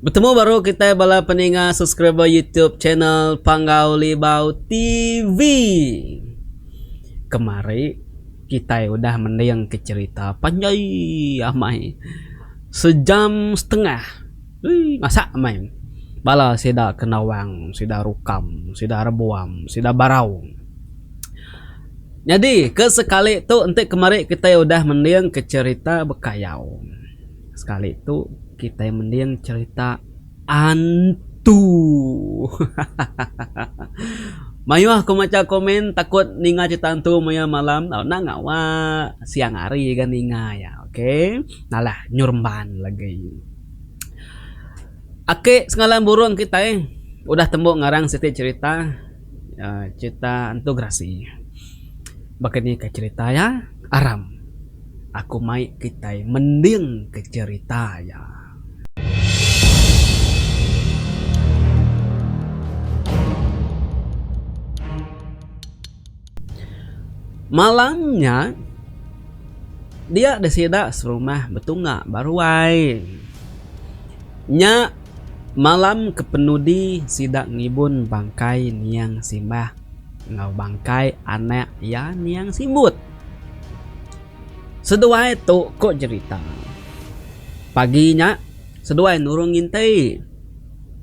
Bertemu baru kita bala peninga subscriber YouTube channel Panggau Libau TV. Kemari kita udah mendiang ke cerita panjai amai sejam setengah. Masa amai bala sida kenawang, sida rukam, sida rebuam, sida barau. Jadi kesekali tu untuk kemari kita udah mendiang ke cerita bekayau. Sekali itu kita mendiang cerita antu. Mayu aku maca komen takut ninga cerita antu maya malam. Oh, na ngawa siang hari kan ninga ya. Oke. Nalah nyurban lagi. Ake sengalan burung kita udah tembok ngarang setiap cerita cerita antu grasi. Bakal ke cerita ya aram. Aku mai kita mending ke cerita ya. Malamnya dia desida serumah betunga baruai. Nya malam kepenudi sidak ngibun bangkai niang simbah ngau bangkai anak ya niang simbut. Seduai tu kok cerita. Paginya seduai nurung ngintai.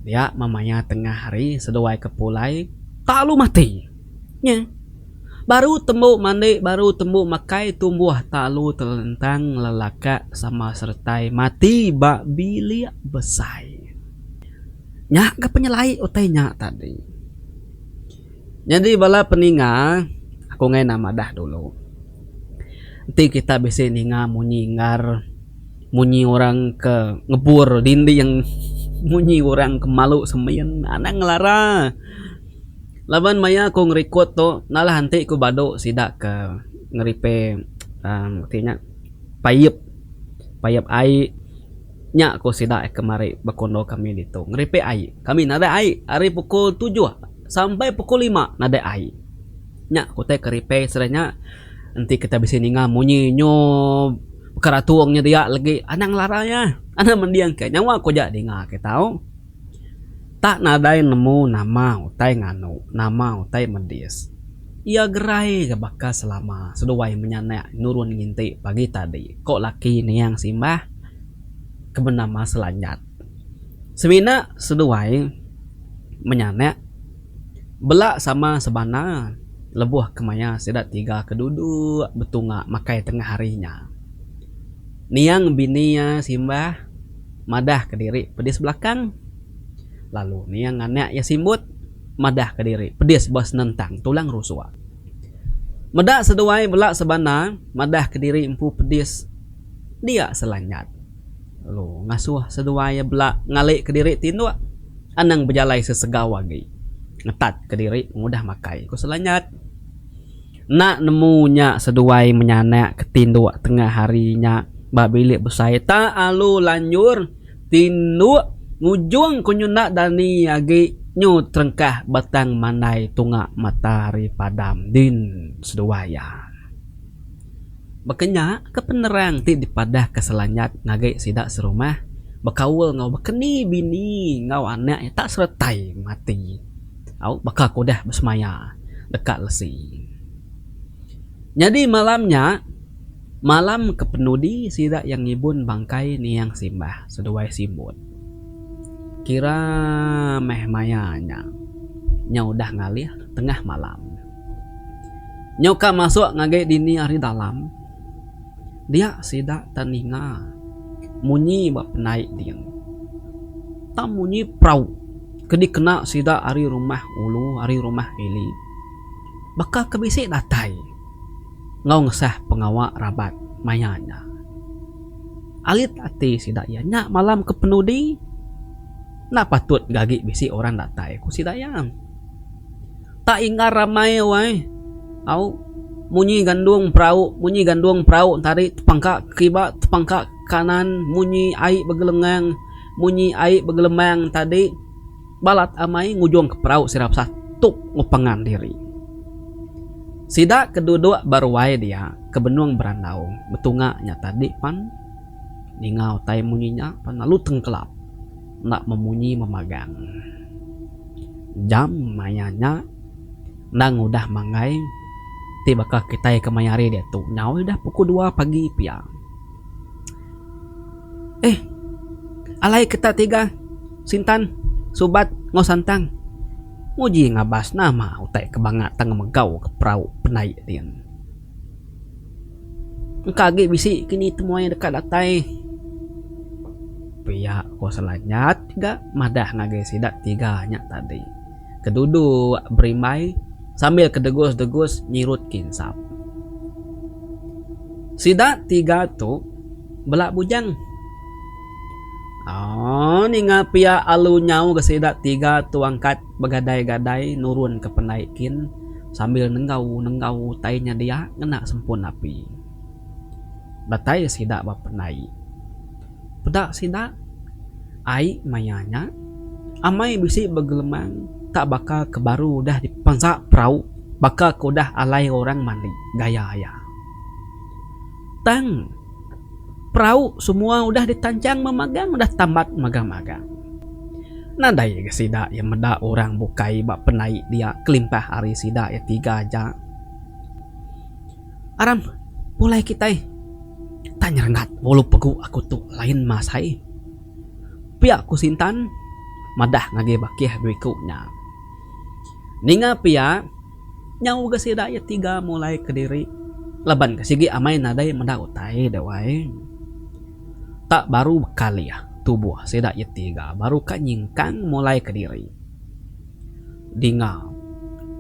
Dia mamanya tengah hari seduai kepulai tak lu mati. Nya. Baru tembuk mandi, baru tembuk makai tumbuh tak lu telentang lelaka sama sertai mati bak bilia besai. Nya ke penyelai utainya tadi. Jadi bala peninga aku ngai nama dah dulu. Nanti kita bisa ninga munyi ngar munyi orang ke ngebur dindi yang munyi orang ke malu semayan anak ngelara. Laban maya aku ngerikut to nalah nanti ku bado sidak ke ngeripe artinya payep ai nya aku sidak kemari bakondo kami itu ngeripe ai kami nada ai hari pukul 7 sampai pukul 5 nada ai nya aku teh keripe serenya nanti kita bisa ninga munyi nyo keratuangnya dia lagi anang laranya anak mendiang ke nyawa aku jadi ngak tahu tak nadai nemu nama utai nganu nama utai medis ia gerai ke bakas selama seduai menyanak nurun nginti pagi tadi kok laki ni yang simbah kebenama selanjat semina seduai menyanak belak sama sebana lebuh kemaya sedat 3 keduduk betunga makai tengah harinya niang bininya simbah madah ke diri pedis belakang lalu niang anak ya simbut madah ke diri pedis bos nentang tulang rusua medak seduai belak sebana madah ke diri empu pedis dia selanyat lalu ngasuh seduai belak ngalik ke diri tindu anang berjalai sesegawagi ngetat ke diri mudah makai ku selanyat nak nemunya seduai menyanak ketindu tengah harinya babilik besai tak alu lanjur tindu ngujung kunyunak dani agi nyu trengkah batang mandai tunga matahari padam din seduaya bekenya kepenerang ti dipadah keselanyat ngage sidak serumah bekawul ngau bekeni bini ngau anak tak sertai mati au bakal kudah besmaya dekat lesi. Jadi malamnya malam kepenudi sidak yang ngibun bangkai ni yang simbah seduai simbut kira meh mayanya nya udah ngalih tengah malam nyoka masuk ngage dini hari dalam dia sidak taninga munyi bak naik ding tak munyi prau kedi kena sidak hari rumah ulu hari rumah ili bakal kebisik datai ngau ngesah pengawak rabat mayanya alit ati sidak ya nya malam kepenudi nak patut gagi bisi orang datai ku sidayang tak ingar ramai wai au munyi gandung perahu tarik tepangka kiba tepangka kanan munyi ai begelengang munyi ai begelemang tadi balat amai ngujung ke perahu sirap satu ngupengan diri sidak keduduk baruai dia ke benung berandau betunga nya tadi pan ningau tai munyinya pan lalu tengkelap nak memunyi memagang. Jam mayanya nang udah mangai tiba-tiba kita kemayari dia tu nyawa udah pukul 2 pagi pia. Alai kita 3 Sintan Subat ngosantang muji ngabas nama utai kebangat tang megau ke perahu penai dian. Kage bisi kini temuai dekat datai. Pia ko selanyat 3 madah ngage sidak 3 nya tadi. Kedudu berimai sambil kedegus-degus nyirut kinsap. Sidak 3 tu belak bujang. Ninga pia alu nyau ke sidak 3 tu angkat begadai-gadai nurun ke penaikin sambil nenggau tainya dia ngena sempun api. Batai sidak bapenai. Pedak sidak ai mayanya amai bisi begelemang tak bakal kebaru dah dipansak perahu bakal kudah alai orang mandi gaya ya. Tang perahu semua udah ditancang memagang, udah tamat magang-magang. Nadai ke sidak yang meda orang bukai bak penai dia kelimpah hari sidak ya 3 aja. Aram, mulai kita tanya rengat walau pegu aku tuh lain masai. Pihak ku Sintan madah ngage bakih duikunya. Ninga pia nyau ke sidak ya 3 mulai ke diri. Laban ke sigi amai nadai meda utai dewai. Tak baru kali ya tubuh sidak ya 3 baru ka nyingkang mulai ke diri. Dinga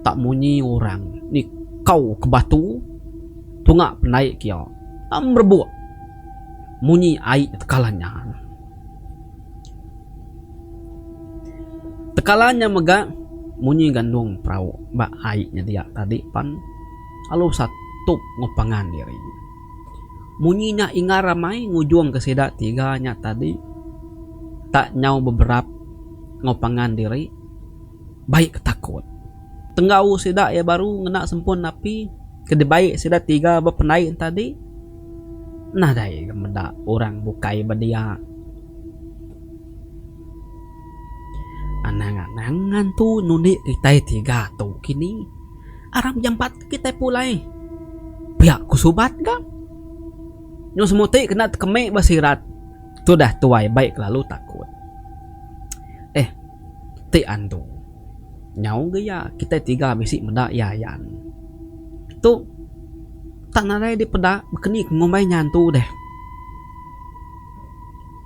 tak munyi orang ni kau ke batu tungak penai kia berbuak munyi ai tekalannya mega munyi gandung perahu bak ai nya dia tadi pan alu satu ngopangan diri. Munyinya ingat ramai ngujuang ke sidak 3 nya tadi tak nyau beberapa ngopangan diri baik ketakut tenggau sidak ya baru ngena sempun napi kede baik sidak 3 berpenai tadi nadai gemeda orang bukai bedia anang-anangan tu nunik kita 3 tu kini aram jam 4 kita pulai pihak kusubat kan nyo semuti kena kemek basirat tu dah tuai baik lalu takut ti andu nyau gaya kita 3 bisi meda yayan tu tak narai di peda bekeni ngombai nyantu deh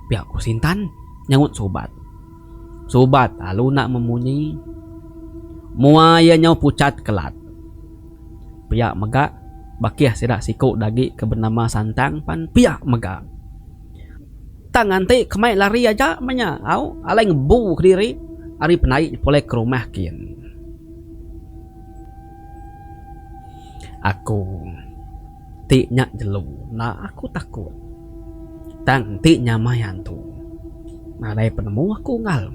pihak ku Sintan nyangut sobat lalu nak memunyi muaya nyau pucat kelat pihak megak bakiah sidak siku dagi ke bernama Santang pan pihak mega tangan ti kemai lari aja manya au alai ngebu ke diri ari penai boleh ke rumah kian. Aku ti nya jelu na aku takut tang ti nya mayan tu nah dai penemu aku ngal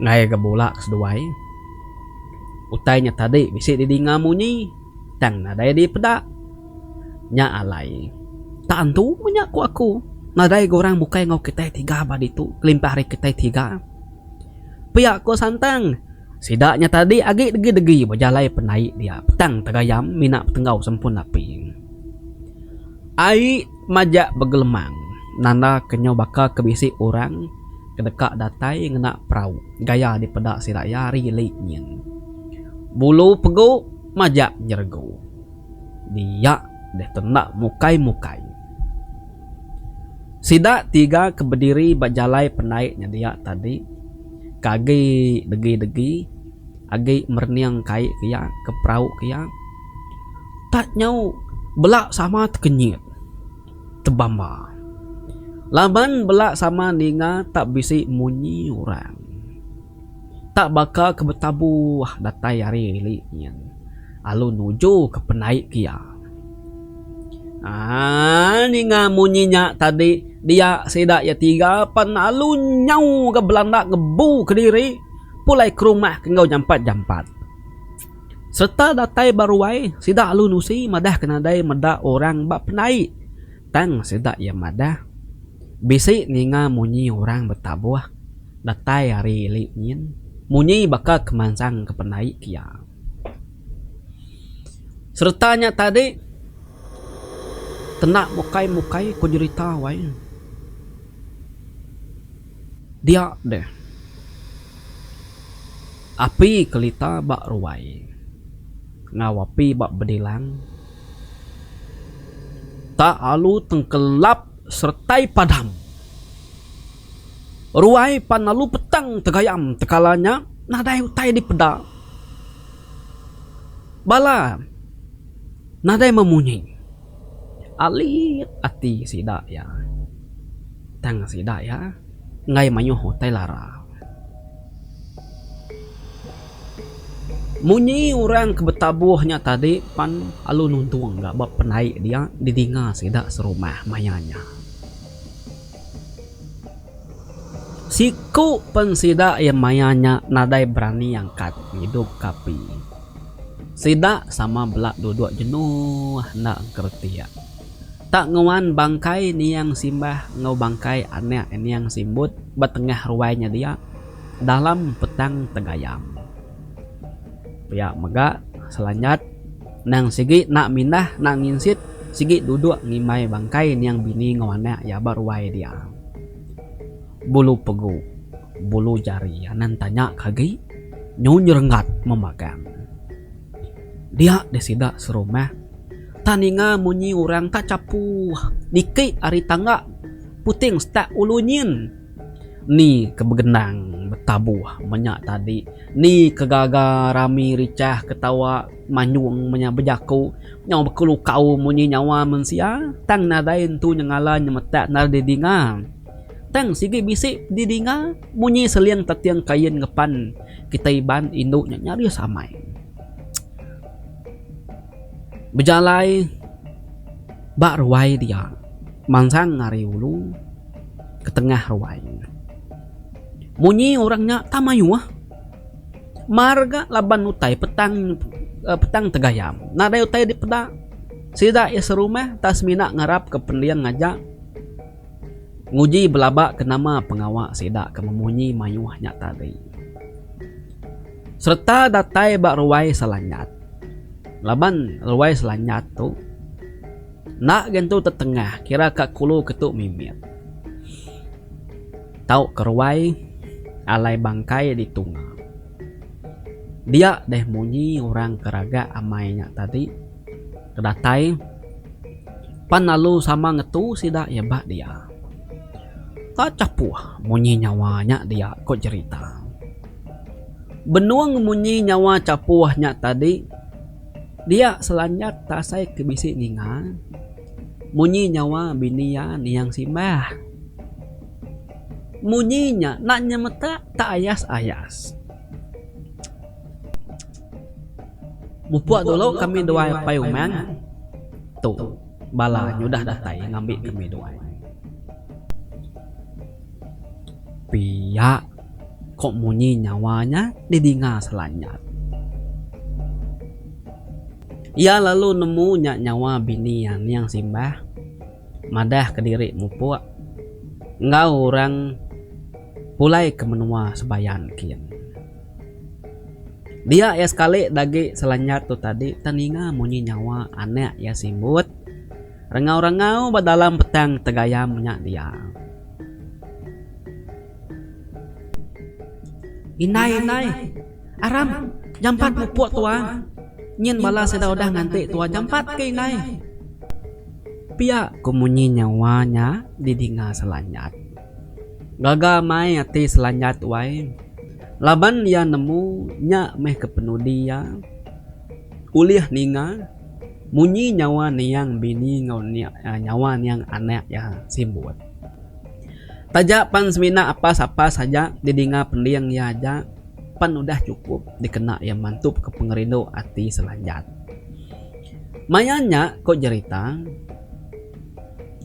ngai ke bola keseduai utainya tadi bisi didinga munyi tang nadai di peda nya alai tak antu menyak aku nadai gorang bukai ngau kita 3 badi tu kelimpah hari kita 3 pihak ku Santang sidaknya tadi agi degi-degi berjalai penai dia petang tegayam minak tenggau sempun api ai majak begelemang nanda kenyau bakal kebisi orang kedekak datai ngena perahu gaya di pedak siraya rilik nyen bulu pegu majak nyergu dia deh tenak mukai sidak 3 keberdiri bajalai penaiknya dia tadi kage degi agi merniang kai kia ke perahu kia tak nyau belak sama tekenyit tebamba laban belak sama ninga tak bisi munyi orang tak bakal kebetabu datai hari liknya alu nuju ke penaik kia ninga munyinya tadi dia sidak ya 3 pan alu nyau ke Belanda ngebu ke diri pulai ke rumah ke ngau jampat serta datai baruai sidak alu nusi madah kenadai meda orang bak penaik tang sidak ya madah bisi ninga munyi orang betabuah datai hari li nyin munyi bakal kemansang kepenai kia sertanya tadi tenak mukai ko cerita wai dia deh api kelita bak ruai ngawapi bak bedilang tak alu tengkelap sertai padam ruai panalu petang tegayam tekalanya nadai utai di peda bala nadai memunyi alit ati sida ya tang sida ya ngai mayu hotai lara munyi orang kebetabuhnya tadi pan alu nuntung enggak bab penai dia didinga sida serumah mayanya siku pensida yang mayanya nadai berani angkat hidup kapi sida sama belak duduk jenuh nak ngerti ya tak ngawan bangkai ni yang simbah ngau bangkai anak ini yang simbut betengah ruainya dia dalam petang tegayam ya mega selanjat nang sigi nak mindah nak nginsit sigi duduk ngimai bangkai ni yang bini ngawana ya baruai dia bulu pegu bulu jari anan tanya kagi nyu nyerengat memagang dia desida serumah taninga munyi orang tak capu dikit ari tangga puting stak ulunyin ni kebegenang betabuh banyak tadi ni kegaga rami ricah ketawa manyung menya bejaku nyau bekulu kau munyi nyawa mensia tang nadain tu nyangala nyemetak nar dedinga tang sigi bisik didinga munyi seliang tatiang kain ngepan kita iban induknya nyari samai berjalai bak ruai dia mansang ngari ulu ke tengah ruai munyi orangnya tamayu marga laban utai petang tegayam nadai utai di peda sida ya serumah tasmina ngarap ke pendiang ngajak nguji belabak ke nama pengawak sida ke memunyi mayuhnya tadi serta datai bak ruai selanyat laban ruai selanyat tu nak gentu tetengah kira kak kulu ketuk mimit tau ke ruai alai bangkai di tunga dia deh munyi orang keraga amainya tadi kedatai pan lalu sama ngetu sida ya bak dia tak capuh munyi nyawanya dia kok cerita benuang munyi nyawa capuhnya tadi dia selanjat tasai kebisi ninga munyi nyawa binian yang simbah munyinya nak nyemeta tak ayas-ayas mupuak dulu kami doai payuman tuh bala nyudah datai ngambil kami doai pihak kok munyi nyawanya didinga selanyat ia lalu nemu nyawa binian yang simbah madah ke diri mupuak ngau orang pulai ke menua sebayan kian dia ya sekali dagi selanyat tu tadi taninga munyi nyawa anak ya simbut rengau-rengau badalam petang tegayamnya dia inai aram jampat mupuak tua nyin bala seda udah nganti tua jampat ke inai pihak kumunyi nyawanya didinga selanyat gaga mai ati selanyat wai laban ya nemu nya meh kepenudi ya uliah ninga munyi nyawa niang bini ngau nyawa niang anak ya simbut tajak pan semina apa saja didinga pendiang ya aja pan udah cukup dikena yang mantup ke pengerindo ati selanjat mayanya kok cerita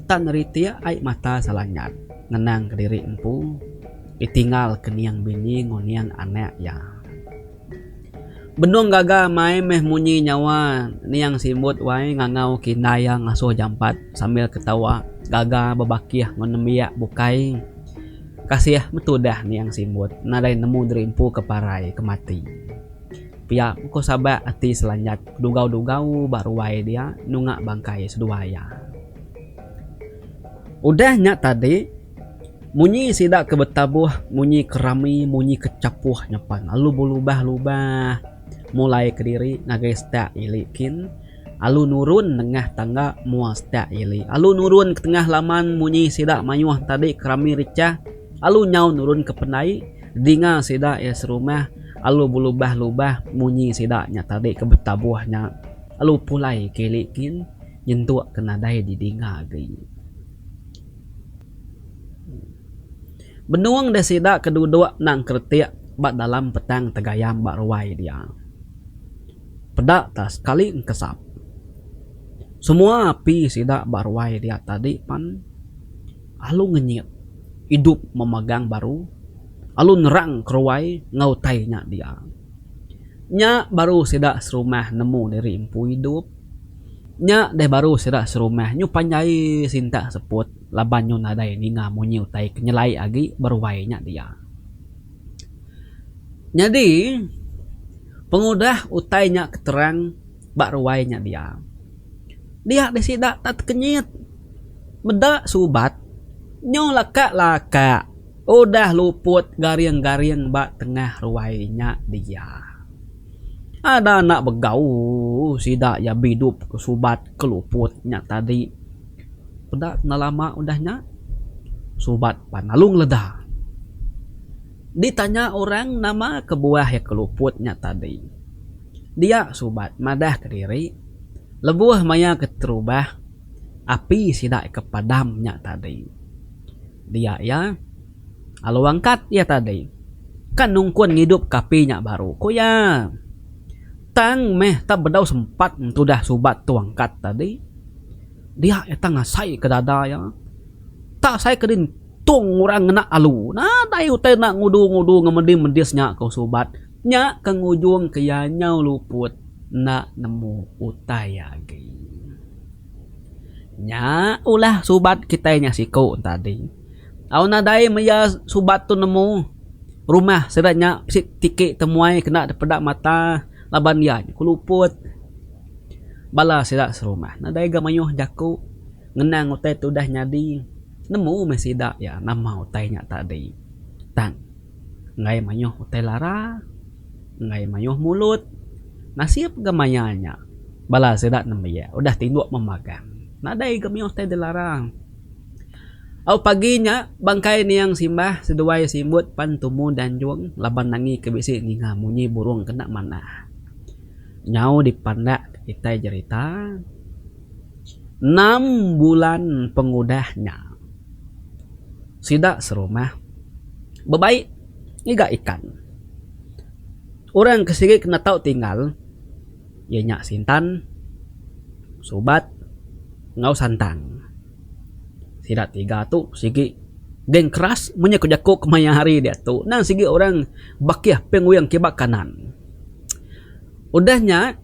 tak neritia ai mata selanjat ngenang ke diri empu ditinggal ke niang bini ngoniang anak ya benung gaga mai meh munyi nyawa niang simbut wae ngangau kinaya ngasuh jampat sambil ketawa gaga babakih ngonemia bukai kasih metudah ni yang simbut nadai nemu derimpu keparai kemati pia ko sabak ati selanjat dugau-dugau baruai dia nungak bangkai seduaya udahnya tadi munyi sidak kebetabuh munyi kerami munyi kecapuh nyapan alu berubah-ubah mulai kediri ngagai stak ilikin alu nurun tengah tangga muas stak ili alu nurun ke tengah laman munyi sidak mayuh tadi kerami ricah alu nyau nurun ke penai dinga sidak ya serumah alu berubah-ubah munyi sidaknya tadi kebetabuhnya alu pulai kilikin nyentuak kenadai di dinga gay benuang desida kedua nang kertiak bak dalam petang tegayam bak ruai dia pedak tas kali kesap semua api sidak bak ruai dia tadi pan alu ngenyit hidup memegang baru alu nerang keruai ngautainya dia nya baru sidak serumah nemu dari empu hidup nya deh baru sidak serumah nyu panjai sinta seput laban nyu nadai ninga munyi utai kenyelai agi berwainya dia jadi pengudah utainya keterang bak ruainya dia desidak tak kenyit medak subat nyu laka udah luput garing-garing bak tengah ruainya dia ada anak begau sidak ya bidup kesubat keluputnya tadi udah lama udahnya subat panalung ledah ditanya orang nama kebuah ya keluputnya tadi dia subat madah ke diri lebuh maya keterubah api sidak kepadamnya tadi dia ya alu angkat ya tadi kan nungkun ngidup kapinya baru ko ya tang meh tak bedau sempat sudah subat tuang kat tadi dia etang ngasai ke dada ya tak saya kedin tung orang ngena alu nah tayu teh nak ngudu ngemedi-medisnya kau subat nya ke ngujung ke nyau luput nak nemu utai lagi nya ulah subat kitanya siko tadi au nadai meya subat tu nemu rumah sedanya titik temuai kena pedak mata laban dia kuluput bala sidak serumah nadai gamayuh jaku ngenang utai tu dah nyadi nemu mesidak ya nama utainya tadi tang ngai mayuh utai lara ngai mayuh mulut nasib gamayanya bala sidak nemya udah tinduk memagang nadai gamayuh utai dilarang au paginya bangkai ni yang simbah seduai simbut pan tumu dan juang laban nangi kebisi ninga munyi burung kena mana nyau dipandak kita cerita 6 bulan pengudahnya sidak serumah bebaik iga ikan orang kesigi kena tahu tinggal ya nyak sintan subat ngau santang sidak 3 tu sigi geng keras menyekujako kemaya hari dia tu nang sigi orang bakiah penguyang kibak kanan udahnya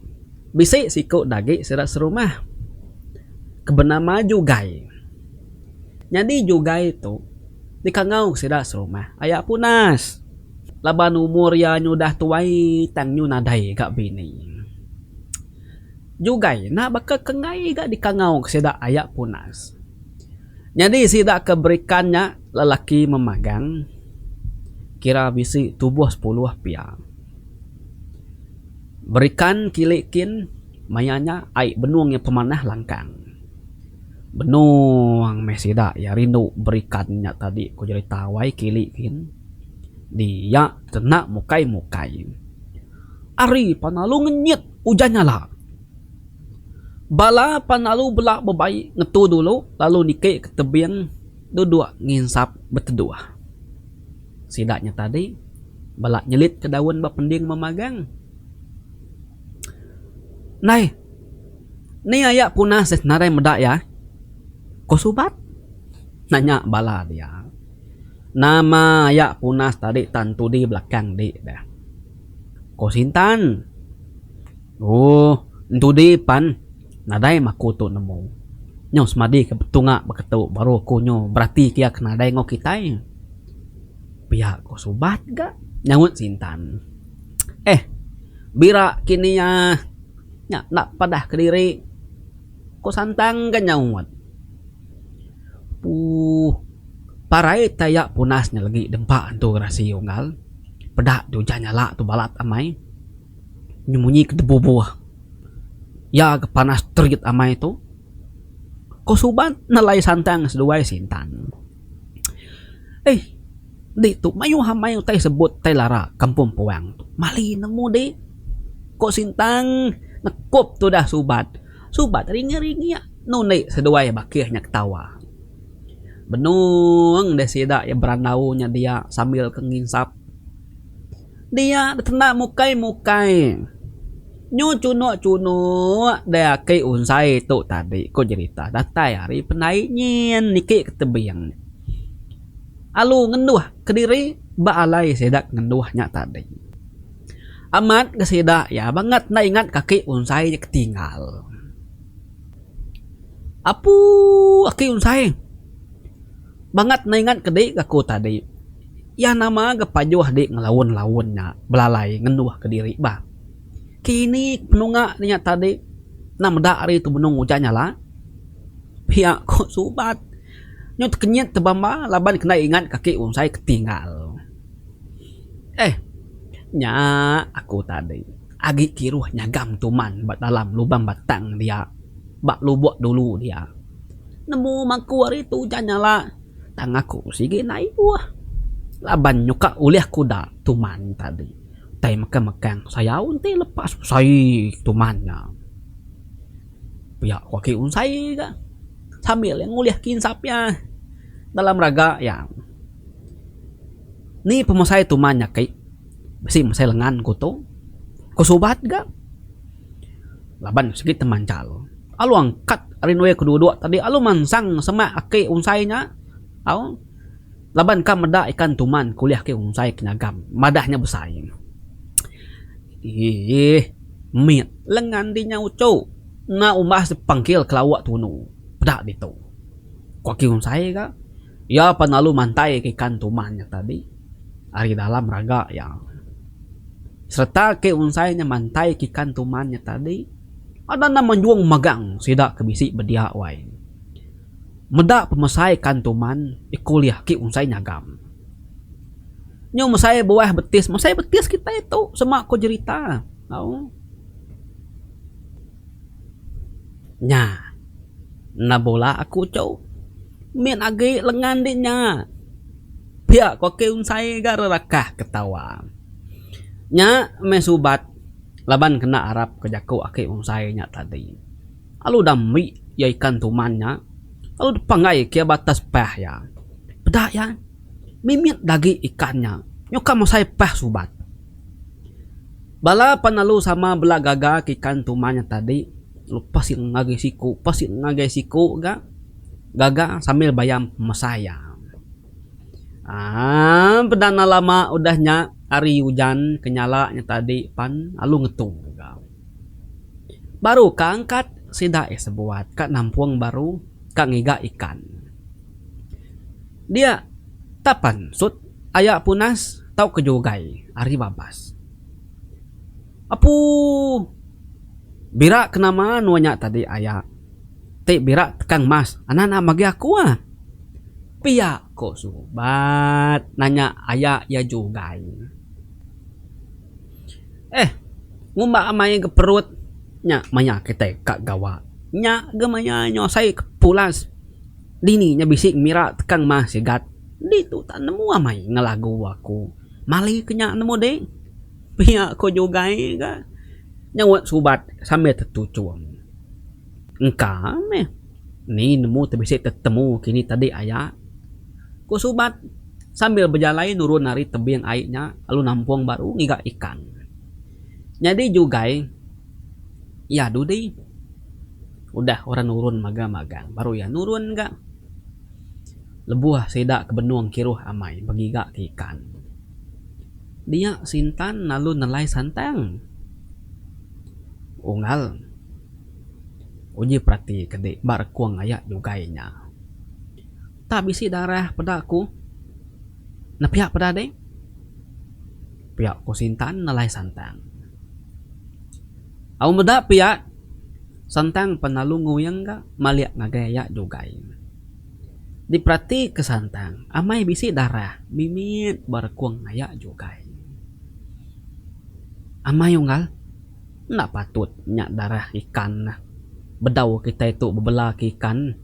bisik siko dagi sidak serumah kebenama jugai jadi jugai itu dikangau sidak serumah ayak punas laban umur ya nyudah tuai tang nyu nadai gak bini jugai na bakal kengai gak dikangau sidak ayak punas jadi sidak keberikannya lelaki memagang kira bisi tubuh 10 pia berikan kilikin mayanya ai benuang yang pemanah langkang benuang mesida ya rindu berikannya tadi ku jadi tawai kilikin dia tenak mukai ari panalu ngenyit ujannya lah bala panalu belak bebai ngetu dulu lalu nike ke tebiang duduk nginsap betedua sidaknya tadi balak nyelit ke daun bapending memagang nai ni ayak punah senarai medak ya ko subat nanya bala dia nama ayak punah tadi tantu di belakang di dah ko sintan oh entu di pan nadai makutu nemu nyo semadi ke betunga beketu baru kunyo berarti kia kena dai ngo kitai Pihak ko subat ga nyangut sintan. Bira kini nya nak padah kediri ko santang ga nyangut. Parai tayak punasnya lagi dempa tu rasio ngal. Pedak tu nyala tu balat amai. Nyemunyi ke debu buah. Ya ke panas terit amai tu. Ko subat nalai santang seduai sintan. Di tu mayu hamai tay sebut tay lara kampung puang tu. Mali nemu di. Ko sintang nekop tu dah subat. Subat ringi-ringi ya. Nunai seduai bakirnya ketawa. Benung desida ya beranaunya dia sambil kenginsap. Dia tenak mukai-mukai. Nyu cuno dia ke unsai tu tadi ko cerita datai hari penaiknyen niki ketebiang. Alu ngenduh kediri baalai sedak ngenduhnya tadi. Amat kesida ya banget na ingat kaki unsai ketinggal. Apu kaki unsai. Banget na ingat kedi kaku tadi. Ya nama kepajuh di ngelawun-lawunnya belalai ngenduh kediri bah. Kini penunga ninya tadi namda ari tu benung ujannya lah. Pihak kok subat. Nyut kenyet tebamba laban kena ingat kaki unsai ketinggal. Nya aku tadi agi kiruh nyagam tuman bat dalam lubang batang dia. Bak lubuk dulu dia. Nemu mangku hari tu ujannya lah. Tang aku sige naik buah. Laban nyuka uliah kuda tuman tadi. Tai mekang-mekang saya unti lepas usai tumannya. Pihak kaki unsai ka. Sambil yang nguliah kinsapnya dalam raga ya. Ni pemasai tumannya kay. Besi masai lengan ko to. Ko sobat ga. Laban sikit teman cal. Alu angkat rinwe kedua-dua tadi alu mansang sama ake unsainya. Au. Laban ka meda ikan tuman kuliah ke unsai kenyagam. Madahnya bersaing. Mit lengan dinya uco. Na umah sepangkil kelawak tunu. Pedak dito. Kaki unsai ka. Ya panalu mantai ke ikan tumannya tadi. Ari dalam raga yang serta ke unsainya mantai ke ikan tumannya tadi. Ada nama juang magang sidak kebisi bedia wai. Meda pemasai kantuman ikuliah ki unsai nyagam. Nyo masai buah betis, masai betis kita itu semak ko cerita. Tahu? Nya. Nabola aku cow. Min agi lengan dinya. Pihak ko ke unsai garakah ketawa. Nya mesubat laban kena Arab kejaku ake unsainya tadi. Alu dami ya ikan tumannya. Alu depangai kia batas peh ya. Bedak ya. Mimit dagi ikannya. Nyoka masai peh subat. Bala panalu sama belagaga ikan tumannya tadi. Lu pasin ngage siku ga. Gaga sambil bayam mesaya. Pedana lama udahnya hari hujan kenyalanya tadi pan alu ngetung. Baru kangkat sida sebuat kak nampuang baru kak ngiga ikan. Dia tapan sut ayak punas tau kejogai hari babas. Apu bira kenama nuanya tadi ayak. Te bira tekang mas anak-anak magi aku Pia kok subat nanya ayak ya jugai. Ngumba amai ke perut nya maya kita kak gawa nya gemanya nyosai kepulas dini nya bisik mira tekang mah sigat di tu tak nemu amai ngelagu aku mali kenya nemu deh pihak ko jugai ga nyawat subat sambil tertucuang engka meh ni nemu terbisik tertemu kini tadi ayak ko subat sambil berjalan nurun dari tebing airnya lalu nampuang baru ngiga ikan. Jadi juga ya dudi udah orang nurun magang baru ya nurun enggak lebuah sedak ke benuang kiruh amai begiga ke ikan. Dia sintan lalu nelai santang unggal uji perhati kede bar kuang ayak jugainya tak bisi darah pedaku Na pihak pada deh. Pihak ko Sintan nalay Santang. Au meda pihak Santang panalunguyang ka maliak ngagaya juga. Diperhati ke Santang, amai bisi darah, bimit berkuang ngaya juga. Amai yunggal, nak patut nyak darah ikan nah. Bedau kita itu bebelah ikan.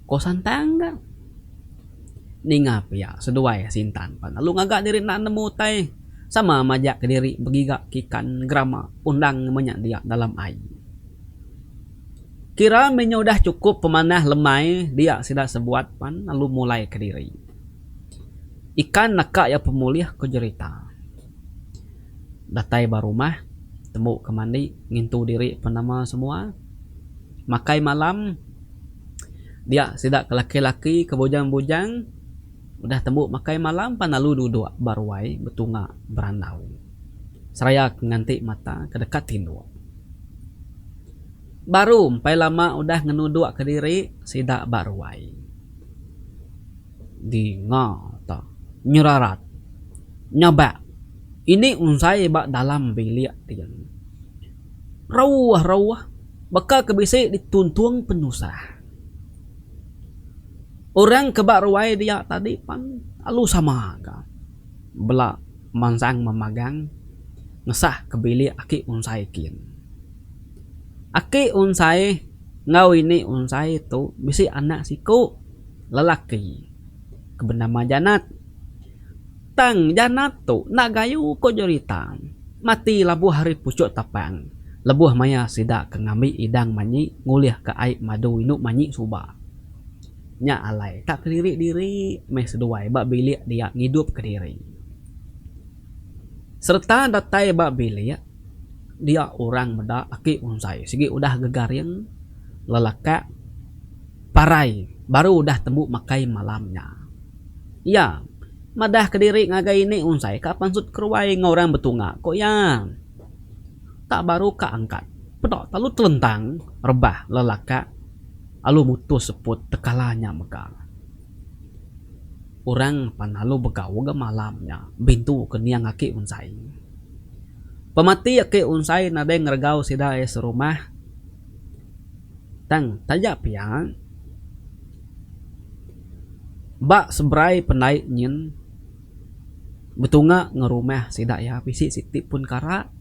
Ko Santang ka. Ninga pihak seduai Sintan panalu ngagak diri nak nemu tay. Sama majak ke diri begigak ikan grama undang menyak dia dalam air. Kira menyo dah cukup pemanah lemai dia sudah sebuat pan lalu mulai ke diri. Ikan nakak ya pemulih ke jerita. Datai barumah temu ke mandi ngintu diri penama semua. Makai malam dia sudah ke laki-laki ke bujang-bujang. Udah temu makai malam panalu duduk baruai betunga berandau. Seraya nganti mata kedekat tindu. Baru empai lama udah ngenuduk ke diri sidak baruai. Di ngata nyerarat nyabak. Ini unsai bak dalam bilik tiang. Rawah bakal kebisik dituntung penyusah. Orang kebak ruai dia tadi pan alu sama ka. Belak mansang memagang ngesah ke bilik aki unsai kin. Aki unsai ngau ini unsai itu bisi anak siku lelaki kebenama Janat. Tang Janat tu nak gayu ko jeritan. Mati labuh hari pucuk tapang. Lebuh maya sidak ke ngambil idang manyi nguliah ke air madu inuk manyi subah. Nya alai tak kediri diri meh seduai bak bilik dia ngidup ke diri. Serta datai bak bilik dia orang meda aki unsai sigi udah gegaring lelaka parai baru udah temu makai malamnya. Ya madah ke diri ngagai ini unsai kapan sud keruai ngorang betunga kok ya tak baru ka angkat pedok talu telentang rebah lelaka alu mutus seput tekalanya megang. Orang panalu begau ke malamnya bintu ke niang aki unsai. Pemati aki unsai nade ngergau sida serumah. Tang tajak piang. Bak sebrai penaik nyin. Betunga ngerumah sida ya pisi siti pun kara.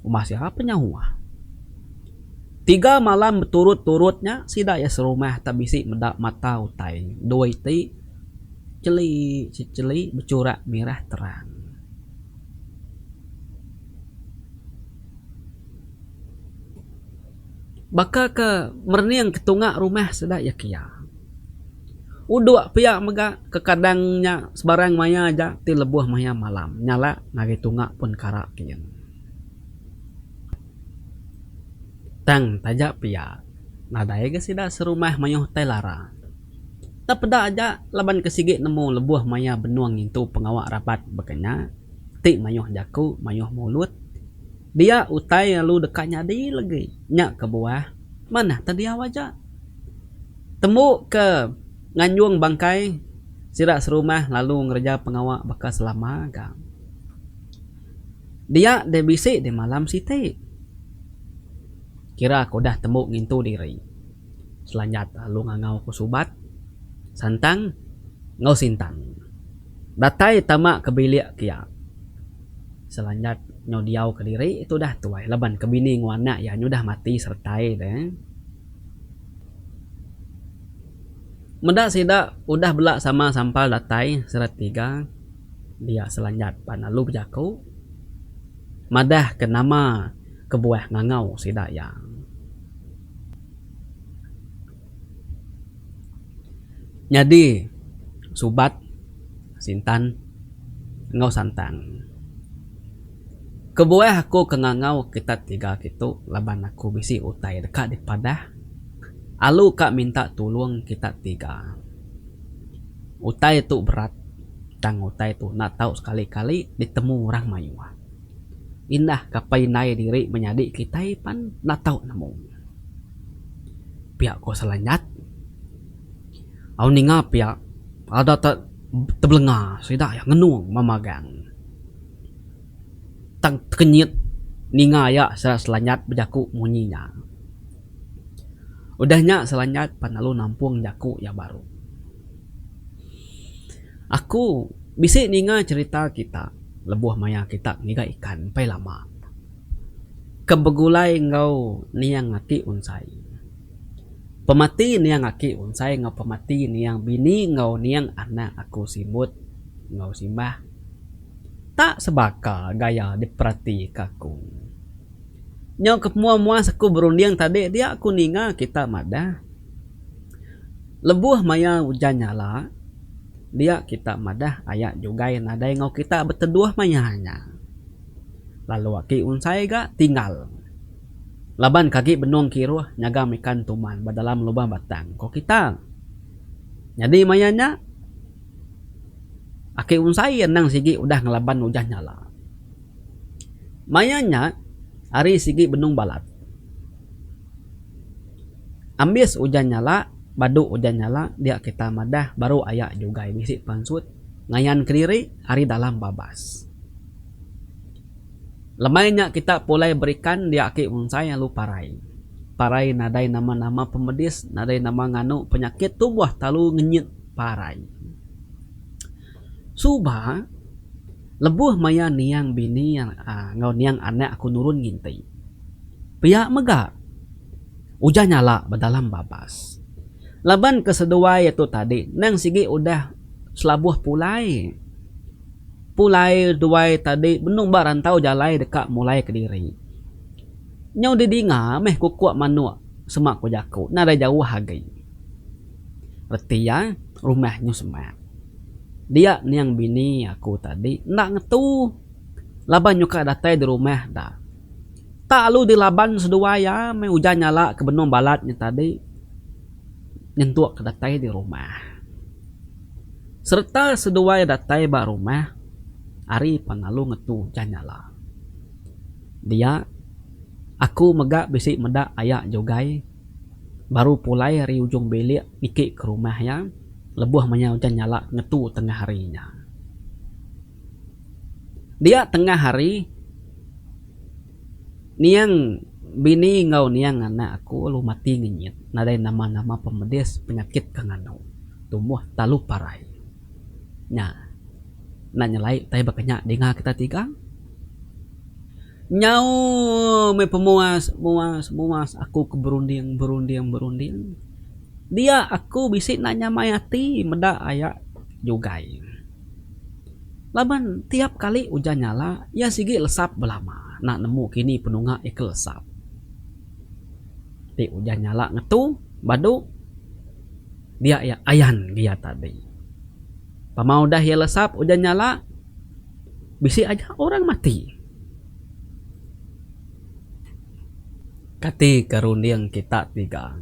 Umah siapa nyawa. 3 malam berturut-turutnya sida ya serumah tak bisi medak mata utai. Doi ti celi bercorak merah terang. Baka ke merniang ketungak rumah sida ya kia. Uduk pihak mega ke kadangnya sebarang maya aja ti lebuh maya malam. Nyala ngagi tungak pun karak kian. Tang tajak pia nadai ke sida serumah mayuh telara. Tak peda aja laban kesigit nemu lebuh maya benuang itu pengawak rapat bekenya. Ti mayuh jaku mayuh mulut. Dia utai lalu dekatnya di lagi. Nyak ke buah. Mana tadi awaja. Temu ke nganjung bangkai sida serumah lalu ngerja pengawak bekas lama ka. Dia debisi di malam siti. Kira aku dah temu ngintu diri. Selanjat lalu ngangau ku subat. Santang ngau Sintang. Datai tamak ke bilik kia. Selanjat nyo diau ke diri itu dah tuai. Leban ke bini nguanak ya nyo dah mati sertai deh. Mendak sidak udah belak sama sampal datai serat 3. Dia selanjat panalu berjaku. Madah ke nama kebuah ngangau sidak yang. Jadi subat Sintan ngau Santang. Kebuah aku kengangau kita 3 gitu laban aku bisi utai dekat di padah. Alu kak minta tolong kita 3. Utai itu berat. Tang utai itu nak tahu sekali-kali ditemu orang mayuah. Indah kapai nai diri menyadik kita pan nak tahu namu. Pihak ko selanjat. Au ninga pihak ada tak Tebelenga sida ya ngenung mamagang. Tang kenyit ninga ya selanyat bejaku munyinya. Udahnya selanyat panalu nampung jaku ya baru. Aku bisi ninga cerita kita lebuh maya kita ngiga ikan pai lama. Kebegulai ngau niang ngaki unsai. Pemati niang ngaki unsai ngau pemati niang bini ngau niang anak aku simut ngau simbah. Tak sebaka gaya diperhati kaku. Nyau kemua-mua saku berundiang tadi dia aku ninga kita madah. Lebuh maya hujan nyala. Dia kita madah ayak juga nadai ngau kita berteduh mayanya. Lalu aki unsai ga tinggal. Laban kaki benung kiruh nyagam ikan tuman badalam lubang batang. Kok kita? Jadi mayanya aki unsai nang sigi udah ngelaban hujan nyala. Mayanya hari sigi benung balat. Ambis hujan nyala, badu hujan nyala, dia kita madah baru ayak juga bisi pansut. Ngayan keriri hari dalam babas. Lemainya kita pulai berikan dia aki unsai lalu parai. Parai nadai nama-nama pemedis, nadai nama nganu penyakit tubuh talu ngenyit parai. Subah lebuh maya niang bini yang ngau niang anak aku nurun ngintai. Pihak mega. Hujan nyala berdalam babas. Laban kesedua itu tadi nang sigi udah selabuh pulai. Pulai duai tadi benung barantau jalai dekat mulai Kediri. Nyau didinga meh kukuak manua semak ku jaku nada jauh hagai. Reti ya rumahnya semak. Dia niang bini aku tadi nak ngetu. Laban nyuka datai di rumah dah. Tak lu di laban sedua ya me hujan nyala ke benung balatnya tadi. Nyentuak ke datai di rumah. Serta sedua datai ba rumah. Ari panalu ngetu hujan nyala. Dia aku megak bisik medak ayak jogai. Baru pulai hari ujung belik nikik ke rumahnya. Lebuh manya hujan nyala ngetu tengah harinya. Dia tengah hari niang bini ngau niang anak aku lu mati ngenyit. Nadai nama-nama pemedis penyakit kangano. Tumbuh talu parai. Nya. Nak nyelai tai bakanya dengar kita tiga. Nyau me pemuas aku ke berunding. Dia aku bisik nanya mayati medak ayak jugai. Laban tiap kali hujan nyala ya sigi lesap belama. Nak nemu kini penunga ikel lesap. Di hujan nyala ngetu badu dia ya ayan dia tadi. Pamau dah ya lesap hujan nyala bisik aja orang mati. Kati kerundiang kita tiga.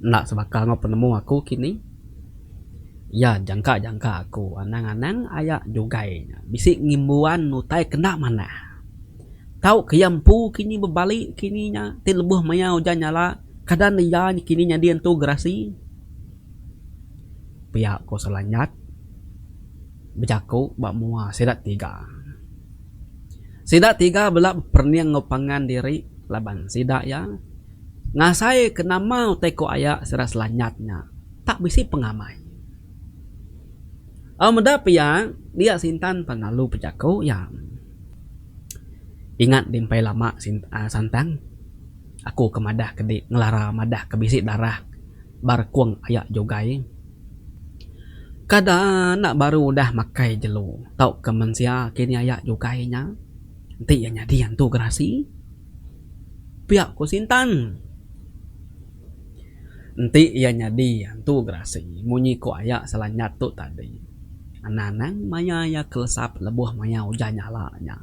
Nak sebakal ngau penemu aku kini. Ya jangka aku anang-anang ayak jugainya. Bisik ngimbuan nutai kena mana. Tahu keyampu kini berbalik kininya. Ti lebuh maya hujan nyala. Kadang dia kininya dia tu gerasi. Pihak ko selanyat. Bejaku bak mua sidat tiga. Sidat tiga belak perniang ngopangan diri. Laban sidak ya. Ngasai kena mau teko ayak seras lanyatnya. Tak bisi pengamai. Medap ya. Dia sintan penalu pejaku yang. Ingat dimpai lama santang. Aku ke madah kedik. Ngelara madah ke bisik darah. Barkuang ayak jogai. Kada nak baru dah makai jelu. Tau kemensia kini ayak jogainya. Nanti ya nyadi yang tu gerasi. Pihak ku sintan. Nanti ia nyadi yang tu gerasi. Munyi ko ayak selanyat tu tadi. Ananang maya ya kelesap lebuh maya hujan nyalanya.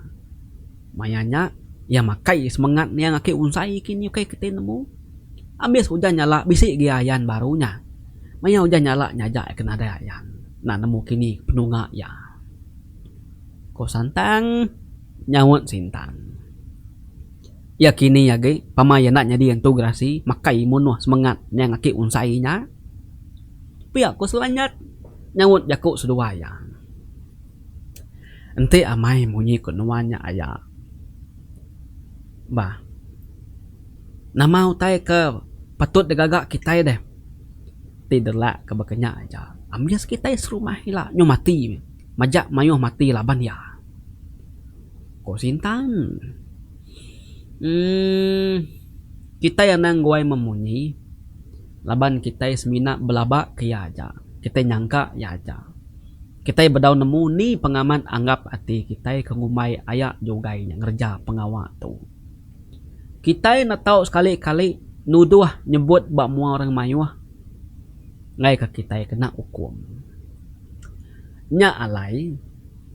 Mayanya ya makai semangat yang ngaki unsai kini kai ketenemu. Ambis hujan nyala bisik giayan barunya. Maya hujan nyala nyajak kena dayan. Nah nemu kini penunga ya. Ko santang nyawut sintan. Ya kini ya ge pamaya nak nyadi yang tu gerasi makai munuh semangat yang ngaki unsainya. Pihak ko selanyat nyawut jaku seduaya. Ente amai munyi kunuanya ayah. Bah, nama utai ke patut degagak kita deh. Tidaklah ke bakanya aja. Ambias kita serumah hilang nyo mati. Majak mayuh mati laban ya. Ko sintan. Kita yang nang guai memunyi. Laban kita semina belabak ke ya aja. Kita nyangka ya aja. Kita berdaun nemu ni pengaman anggap hati kita kengumai ayak jogai yang ngerja pengawal tu. Kita nak tahu sekali-kali nuduh nyebut bak mua orang mayuah. Ngai ke kita kena hukum. Nya alai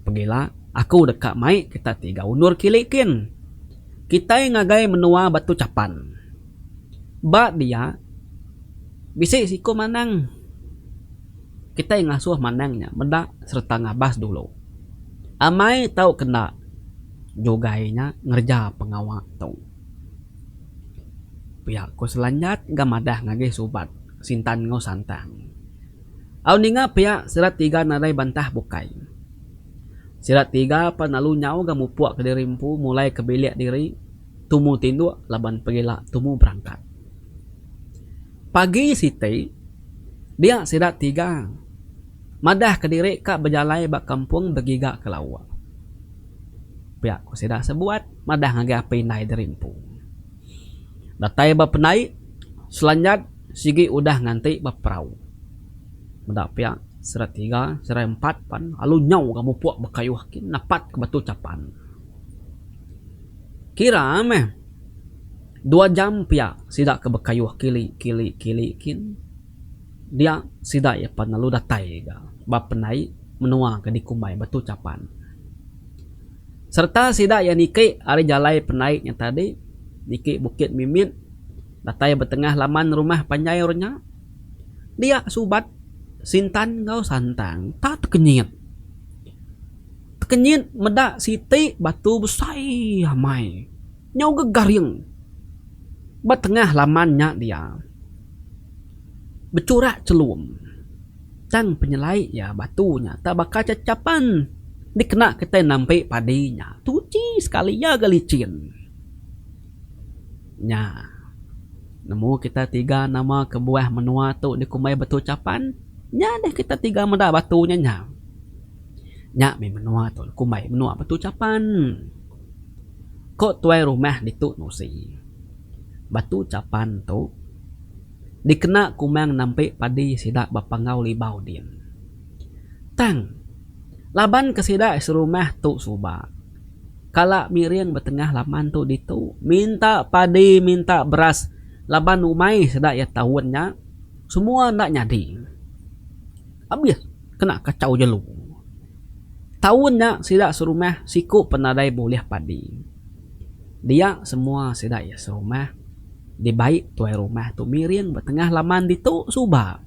pergilah aku dekat mai kita tiga undur kilikin. Kita ngagai menua batu capan. Bak dia bisik siku manang. Kita ngasuh manangnya mendak serta ngabas dulu. Amai tahu kena jogainya ngerja pengawal tu. Pihak ku selanjat gamadah ngage subat sintan ngau santang. Au ninga pihak serat tiga nadai bantah bukai. Serat tiga panalu nyau gamupuak ke dirimpu mulai ke bilik diri tumu tinduk laban pergilah tumu berangkat. Pagi siti dia serat tiga madah ke diri kak berjalai bak kampung bergigak ke lawa. Pihak ku sedak sebuat madah ngage api nai dirimpu. Datai bak penai selanjat sigi udah nganti bak perahu. Mendak pihak serat tiga serat empat pan lalu nyau kamu puak berkayuh kin napat ke batu capan. Kira meh 2 jam pihak sidak ke berkayuh kili kin. Dia sidak ya pan lalu datai ga bak penai menua ke dikumai batu capan. Serta sidak ya niki ari jalai penai yang tadi niki Bukit Mimit datai bertengah laman rumah panjayornya. Dia subat sintan ngau santang tak tekenyit medak siti batu besai hamai nyau gegaring bertengah lamannya dia bercurak celum cang penyelai ya batunya tak bakal cacapan dikena kita nampai padinya tuci sekali ya galicin nya nemu kita tiga nama kebuah menua tu di kumai batu capan nya deh kita tiga meda batunya nya mi menua tu kumai menua batu capan kok tuai rumah di tu nusi batu capan tu dikena kumang nampai padi sidak bapangau libau din tang laban kesidak serumah tu suba kala miriang bertengah laman tu ditu minta padi minta beras laban umai sedak ya tahunnya semua nak nyadi habis kena kacau jelu tahunnya sedak serumah siku penadai boleh padi dia semua sedak ya serumah di baik tuai rumah tu miriang bertengah laman ditu suba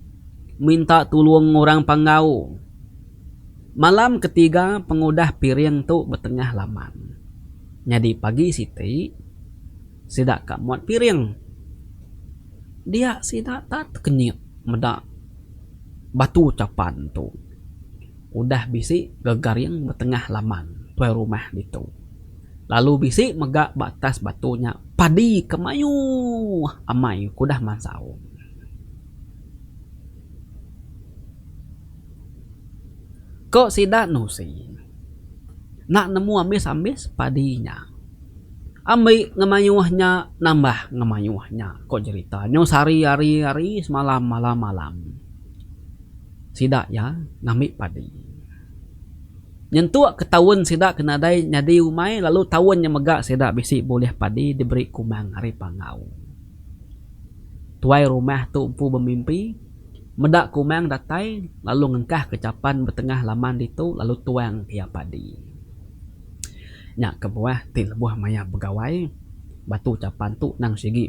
minta tolong orang panggau. Malam ketiga pengudah piring tu bertengah laman. Jadi pagi siti sidak kak muat piring. Dia sidak tak kenyit medak batu capan tu. Udah bisi gegaring bertengah laman tuai rumah ditu. Lalu bisi megak batas batunya padi kemayu amai kudah mansau. Kok sidak nusi nak nemu ambis padinya ambil ngemayuhnya nambah ngemayuhnya kok ceritanya sehari hari semalam malam sidak ya ngambil padi nyentuak ke tahun sidak kena dai nyadi umai lalu tahun yang megak sidak bisi boleh padi diberi kumang hari pangau tuai rumah tu empu bermimpi medak kumang datai lalu ngengkah kecapan bertengah laman itu lalu tuang tiap padi nyak ke buah til buah maya begawai batu capan tu nang sigi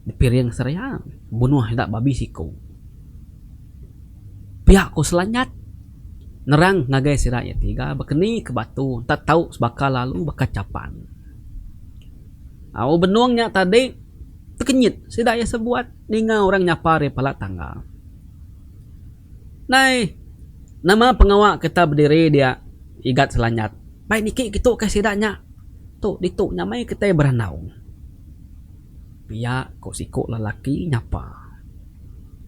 di piring seria bunuh dak babi siku pihak ku selanjat nerang ngagai sira ya tiga bekeni ke batu tak tahu sebakal lalu bakal capan au benuangnya tadi terkenyit sira ya sebuat ninga orang nyapa re pala tangga nai Nama pengawak kita berdiri dia igat selanyat. Baik niki gitu ke sidaknya. Tu ditu nyamai kita beranau. Pia kok siku lelaki nyapa.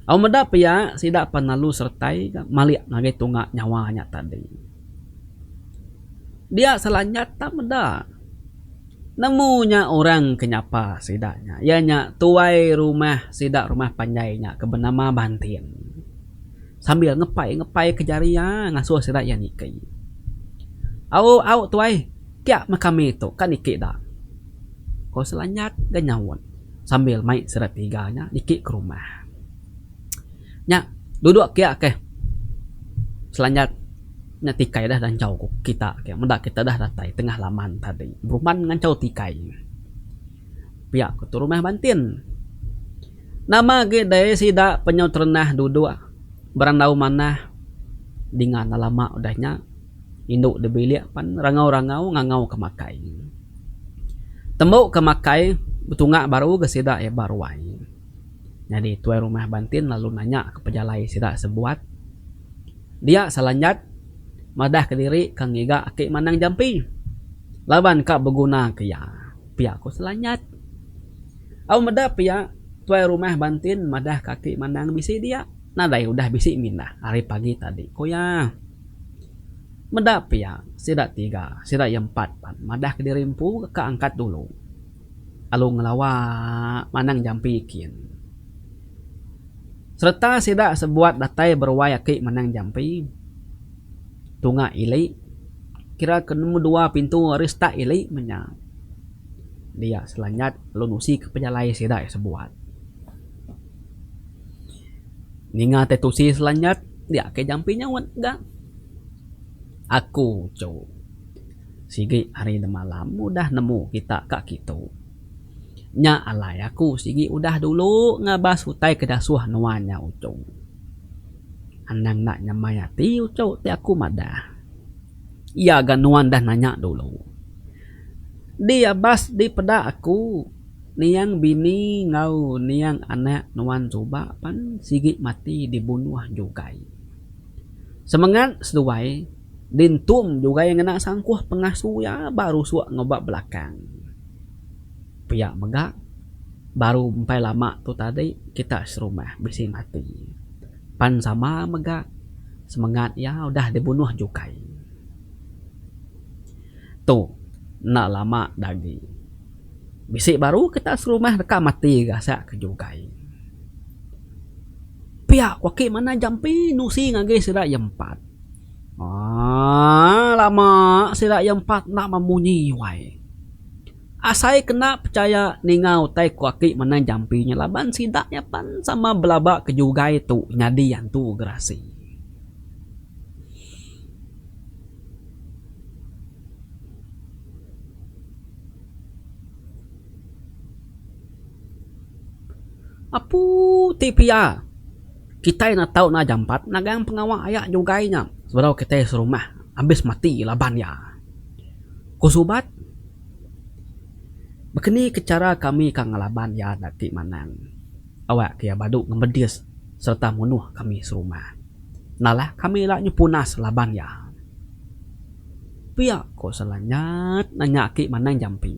Au meda pia sidak panalu sertai maliak ngagai tunga nyawanya tadi. Dia selanyat tak meda. Namunya orang kenyapa sidaknya. Ianya tuai rumah sidak rumah panjainya ke bernama Bantin. Sambil ngepai kejaria ngasuh sidak yang niki. Au tuai kia makami itu kan niki dah. Kau selanyat ganyawan sambil main serat tiganya niki ke rumah. Nya duduk kia ke selanyat nya tikai dah dan jauh kita kia mendak kita dah datai tengah laman tadi beruman ngancau tikai pihak ke rumah Bantin nama gede sida penyau ternah duduk berandau mana dengan lama udahnya induk debilik pan rangau ngangau kemakai tembuk kemakai betungak baru ke sida baruai. Jadi tuai rumah Bantin lalu nanya ke pejalai sida sebuat. Dia selanyat madah ke diri kang iga aki manang jampi. Laban kak berguna ke ya. Pia ko selanyat. Au madah pia tuai rumah Bantin madah kaki manang bisi dia. Nadai udah bisi minah hari pagi tadi. Ko ya. Madah pia sida 3, sida 4 pan. Madah ke diri empu ke angkat dulu. Alu ngelawa manang jampi kin. Serta sida sebuat datai berwayaki menang jampi. Tunga ilai. Kira kenemu 2 pintu rista ilai menya. Dia selanyat lunusi ke penyalai sida sebuat. Ninga tetusi selanyat. Dia ke jampinya wan enggak. Aku cow. Sigi hari malam udah nemu kita kak gitu. Nya alay aku sigi udah dulu ngabas hutai kedasuh nuanya ucung. Anang nak nyamayati ucung ti aku madah. Ia ganuan dah nanya dulu. Dia bas di peda aku. Niang bini ngau niang anak nuan coba pan sigi mati dibunuh juga. Semangat seduai dintum juga yang kena sangkuh pengasuh ya baru suak ngobak belakang. Pihak megak baru sampai lama tu tadi kita serumah bisi mati pan sama megak semangat ya udah dibunuh juga tuh nak lama lagi bisi baru kita serumah dekat mati gasa ke juga pihak waki mana jampi nusi ngage sira yang 4 lama sira yang 4 nak memunyi wai. Asai kena percaya ningau tai kuaki mana jampinya laban sidaknya pan sama belaba kejugai tu nyadi yang tu gerasi. Apu tipia kita nak tahu na jampat nagang pengawal ayak jugainya sebab kita serumah habis mati laban ya. Kusubat Bekeni kecara kami kang ngalaban ya daki manang. Awak kia baduk ngemedies serta munuh kami serumah. Nalah kami lah nyupunas laban ya. Pihak ko selanyat nanya ki manang jampi.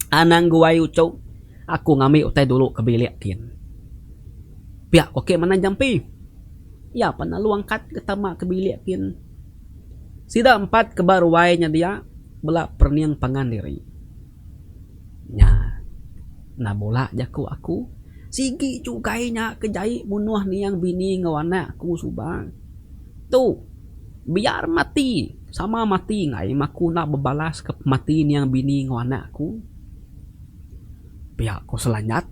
Anang guai ucau aku ngami utai dulu ke bilik kin. Pihak ko ki manang jampi. Ya panalu angkat ketama ke bilik kin. Sida 4 kebaruainya dia belak perniang pangan diri. Nya na bola jaku aku sigi cukainya kejai bunuh ni yang bini ngawana aku subang tu biar mati sama mati ngai maku nak berbalas ke mati ni yang bini ngawana aku pihak ko selanyat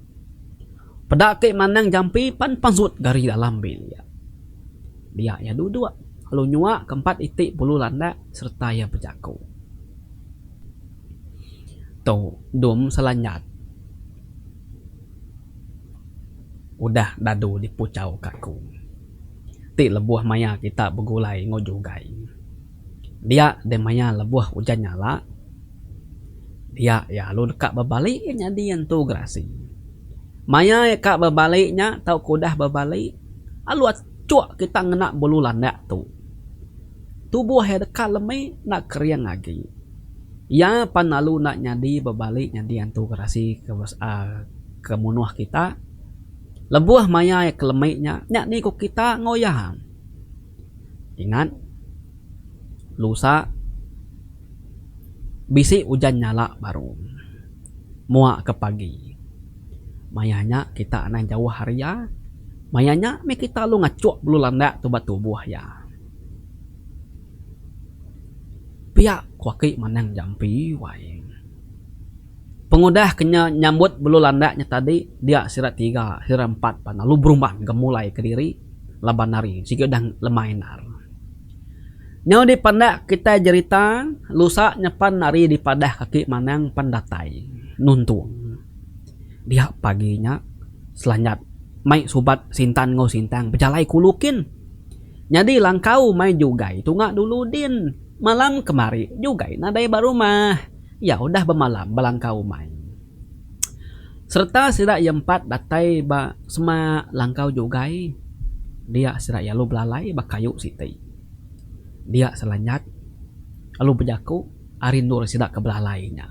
pada ke manang jampi pan pansut gari dalam bil ya dia ya duduk lalu nyua keempat itik bulu landa serta ya pejaku dum selanyat udah dadu dipucau kaku ti lebuah maya kita begulai ngojugai dia de maya lebuah hujan nyala dia ya lu dekat berbaliknya dia tu gerasi maya ya kak berbaliknya tau kudah berbalik alu cuak kita ngenak bulu landak tu tubuh yang dekat lemai nak keriang lagi. Ya panalu nak nyadi berbalik nyadi antu kerasi ke munuh kita. Lebuah maya yang kelemainya nyak ni kok kita ngoyah. Ingat lusa bisi hujan nyala baru muak ke pagi. Mayanya kita aneh jauh haria. Mayanya me kita lu ngacuk bulu landak tu tubuh ya. Pihak kuaki manang jampi wai. Pengudah kena nyambut bulu landaknya tadi dia sirat 3, sirat 4 pan lalu berumban gemulai ke diri laban nari sigi udang lemainar. Nyau di pandak kita cerita lusa nyepan nari di padah kaki manang pandatai nuntung. Dia paginya selanjat mai subat sintan ngo sintang berjalai kulukin. Jadi langkau mai juga itu ngak dulu din. Malam kemari juga nadai baru mah. Ya udah bermalam belangkau main. Serta sirak yang 4 datai ba sema langkau juga. Dia sirak ya lu belalai ba kayu siti. Dia selanjat lalu berjaku arindur sidak ke belalainya.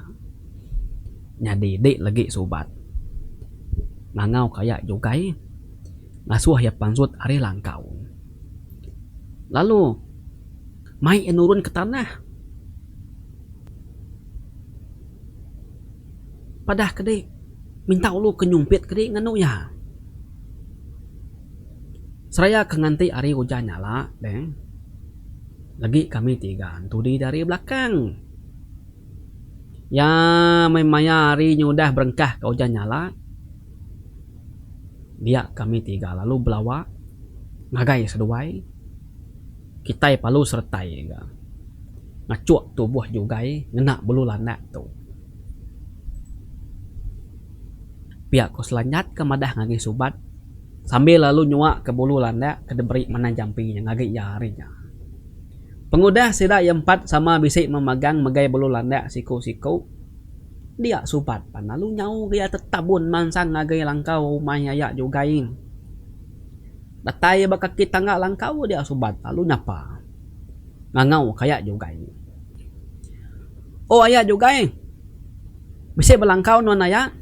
Nyadi dik lagi subat. Nangau kayak juga. Ngasuh ya pansut ari langkau. Lalu mai nurun ke tanah. Padah kede minta ulu kenyumpit kede nganu ya. Seraya kenganti ari hujan nyala, deng. Lagi kami 3 tudi dari belakang. Ya maya ari nyudah berengkah ke hujan nyala. Dia kami 3 lalu belawa ngagai seduai. Kita palu sertai ga. Ngacuk tubuh juga ngena bulu landak tu. Pihak ko selanjat ke madah ngagi subat sambil lalu nyuak ke bulu landak ke deberi mana jampinya ngagi yarinya. Pengudah sidak yang 4 sama bisik memegang megai bulu landak siku-siku. Dia subat pan lalu nyau dia tetabun mansang ngagi langkau maya juga ing. Datai bakal kita nggak langkau dia subat lalu nyapa ngangau kayak juga ini. Oh ayah juga bisa berlangkau non ayah.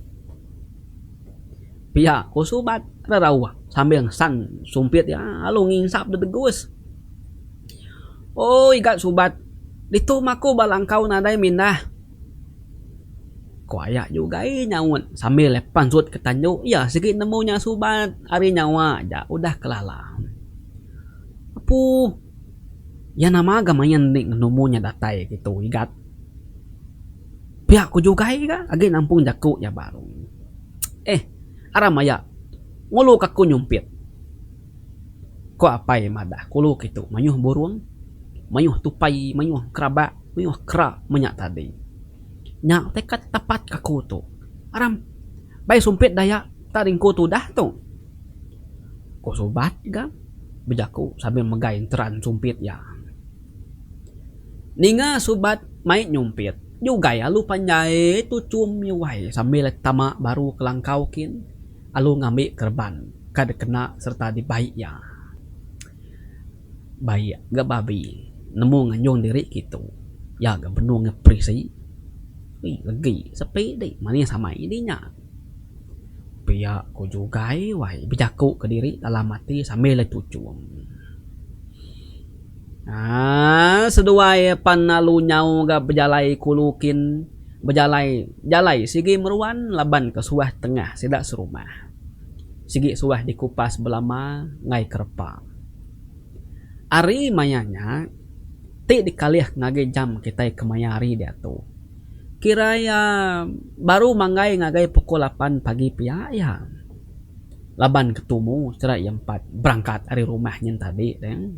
Pihak ko subat rarawa sambil san sumpit ya lalu nginsap dedegus. Oh ikat subat dito maku balangkau nadai mindah. Ko ayah juga nyawun sambil lepan sud ke tanjuk. Ya sikit nemunya subat hari nyawa aja udah kelala. Apu ya nama agamanya nik nemunya datai gitu igat. Pihak ko juga ka agi nampung jaku ya baru. Aramaya ngulu kaku nyumpit. Ko apai madah kulu gitu mayuh burung, mayuh tupai, mayuh keraba, mayuh kera menyak tadi. Nyak tekat tepat kaku tu. Aram bay sumpit daya taringku tu dah tu. Ko sobat ga bejaku sambil megai teran sumpit ya. Ninga sobat mai nyumpit. Juga ya lu panjai tu cum miwai sambil tamak baru kelangkau kin. Alu ngambil kerban kada kena serta dibaik ya. Baik gak babi nemu nganyong diri gitu. Ya gak penuh ngeprisi. Lagi sepi deh mana sama ininya. Pihak ko juga wai bejaku ke diri dalam hati sambil tucum. Seduai panalu nyau gak berjalai kulukin berjalai sigi meruan laban ke suah tengah sidak serumah. Sigi suah dikupas belama ngai kerpa. Ari mayanya ti dikalih ngage jam kita kemayari dia tu. Kira ya baru manggai ngagai pukul 8 pagi pia ya. Laban ketemu cerai yang 4 berangkat dari rumahnya tadi deng.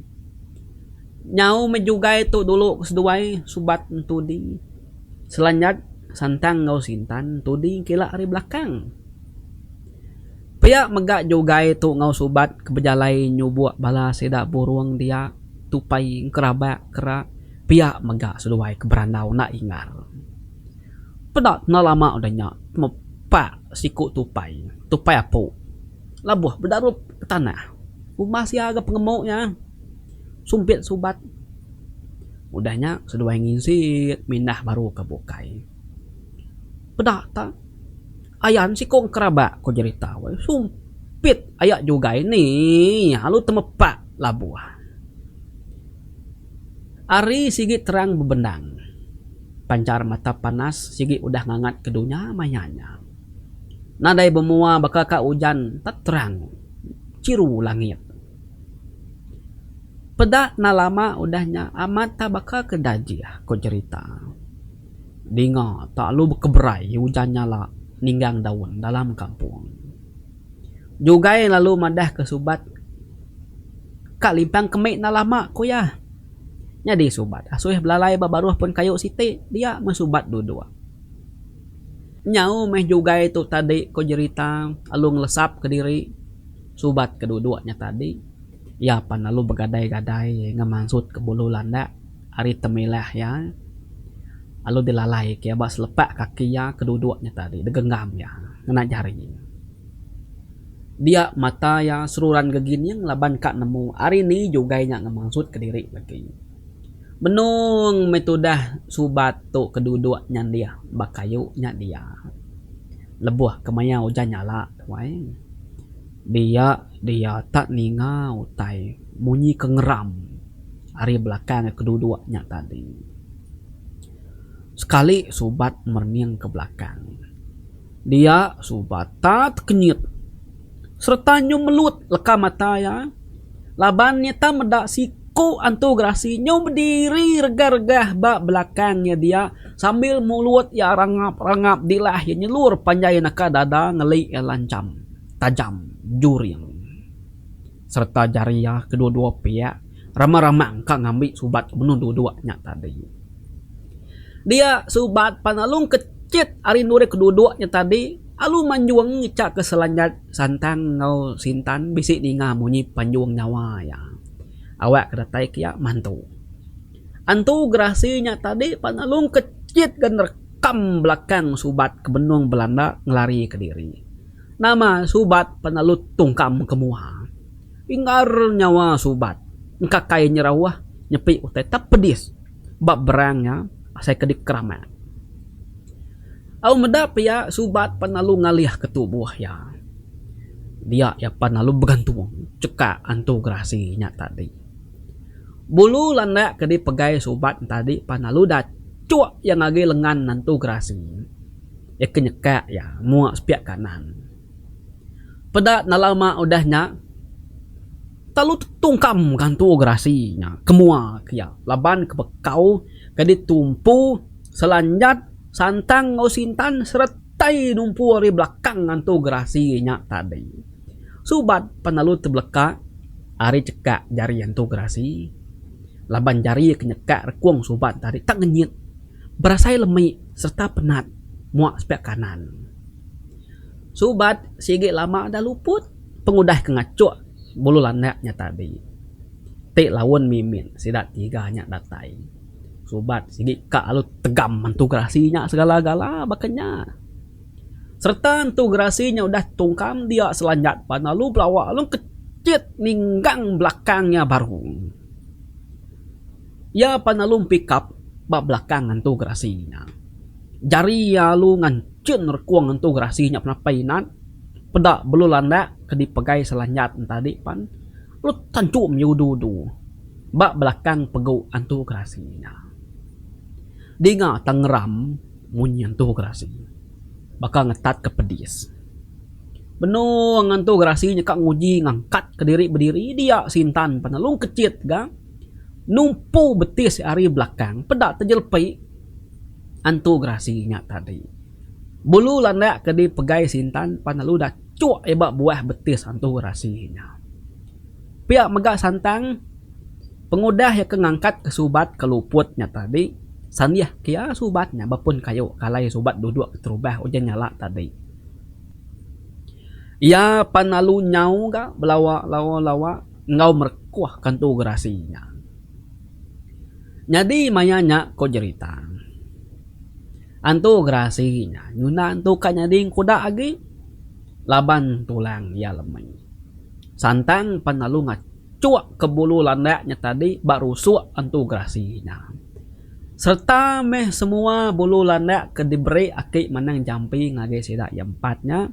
Nyau mejugai tu dulu keseduai subat tudi. Selanjat santang ngau sintan tudi kila hari belakang. Pia megak jugai tu ngau subat kebejalai nyubuak bala sedak burung dia tupai keraba kera. Pia megak seduai keberandau nak ingar. Pedak na lama udahnya mepak siku tupai apa labuh berdarup ke tanah masih agak pengemuknya sumpit subat Udahnya sedua nginsit mindah baru ke bukai. Pedak tak ayan si kong keraba ko cerita we sumpit ayak juga ini halu temepak labuah. Ari sigi terang bebendang. Pancar mata panas sigi udah ngangat kedunya mayanya. Nadai bemua bakal hujan tak terang ciru langit. Pedak na lama udahnya amat tak bakal kedaji ko cerita. Dinga tak lu bekeberai hujannya lah ninggang daun dalam kampung. Juga lalu madah ke subat. Kak limpang kemik na lama ko ya. Nyadi subat asuh belalai babaruh pun kayu siti dia mesubat dua-dua. Nyau meh juga itu tadi ko cerita alu ngelesap ke diri subat kedua-duanya tadi. Ya pan lalu begadai-gadai ngemansut ke bulu landa ari temilah ya. Lalu dilalai kia bas lepak kaki ya kedua-duanya tadi degenggam ya ngena jari. Dia mata ya seruran gegin yang laban kak nemu hari ini juga yang ngemaksud ke diri lagi. Benung metodah subat tu kedua-duanya dia bakayunya dia. Lebuh kemaya hujan nyala wae. Dia tak ningau tai bunyi kengeram hari belakang kedua-duanya tadi. Sekali subat merniang ke belakang. Dia subat tak kenyit. Serta melut leka mata ya. Labannya tak medak siku antograsi nyum berdiri regah-regah bak belakangnya dia sambil mulut ya rangap-rangap dilah ya nyelur panjai naka dada ngeli ya lancam tajam juring. Serta jari ya kedua-dua pihak ramah-ramah angka ngambil subat menun dua-duanya tadi. Dia subat panalung kecit ari nure kedua-duanya tadi alu manjuang ngicak ke selanjat santang ngau sintan bisik ninga munyi panjuang nyawa ya. Awak kedatai kia mantu. Antu grasinya tadi panalung kecit gan rekam belakang subat ke benung Belanda ngelari ke diri. Nama subat panalut tungkam kemuha. Ingar nyawa subat. Engka kaya nyerawah nyepi utai tak pedis. Bak berangnya saya kedik keramat. Au medap ya subat panalu ngalih ke tubuh ya. Dia ya panalu bergantung cekak antu grasinya tadi. Bulu landa kedi pegai subat tadi panalu dah cuak yang lagi lengan nantu grasi. Ya kenyekak ya muak sepiak kanan. Pada nalama udahnya talu tungkam kantu grasinya kemua kia laban kebekau kedi tumpu selanjat santang ngau sintan seretai numpu dari belakang antu grasinya tadi. Subat panalu tebleka ari cekak jari antu grasi. Laban jari kenyekak rekuang subat tadi tak ngenyit. Berasai lemik serta penat muak sepiak kanan. Subat sige lama dah luput pengudah kengacuk bulu landaknya tadi. Tik lawan mimin sidat tiganya datai. Subat sige kak alu tegam mantu grasinya segala-gala bakanya. Serta antu grasinya udah tungkam dia selanjat panalu pelawak alu kecit ninggang belakangnya baru. Ya panalum pick up bak belakang antu grasinya. Jari ya lu ngancun rekuang antu grasinya penapainan. Pedak belu landa kedi pegai selanjat tadi pan. Lu tancum yudu-du. Bak belakang pegu antu grasinya. Dinga tangeram munyi antu grasi. Bakal ngetat ke pedis. Benung antu grasinya kak nguji ngangkat ke diri berdiri dia sintan panalung kecit ga. Numpu betis hari belakang pedak terjelpai antu grasinya tadi. Bulu landa kedi pegai sintan panalu dah cuak ebak buah betis antu grasinya. Pihak megak santang pengudah yang kengangkat ke subat keluputnya tadi. Sandiah kia subatnya bapun kayu kalai subat duduk terubah ujian nyala tadi. Ya panalu nyau ga belawa ngau merkuah kantu grasinya. Jadi mayanya ko cerita. Antu grasinya nyuna antu kanya ding kuda agi laban tulang ya lemai. Santang panalu cuak ke bulu landaknya tadi baru suak antu grasinya. Serta meh semua bulu landak ke diberi akik menang jampi ngage sidak yang empatnya.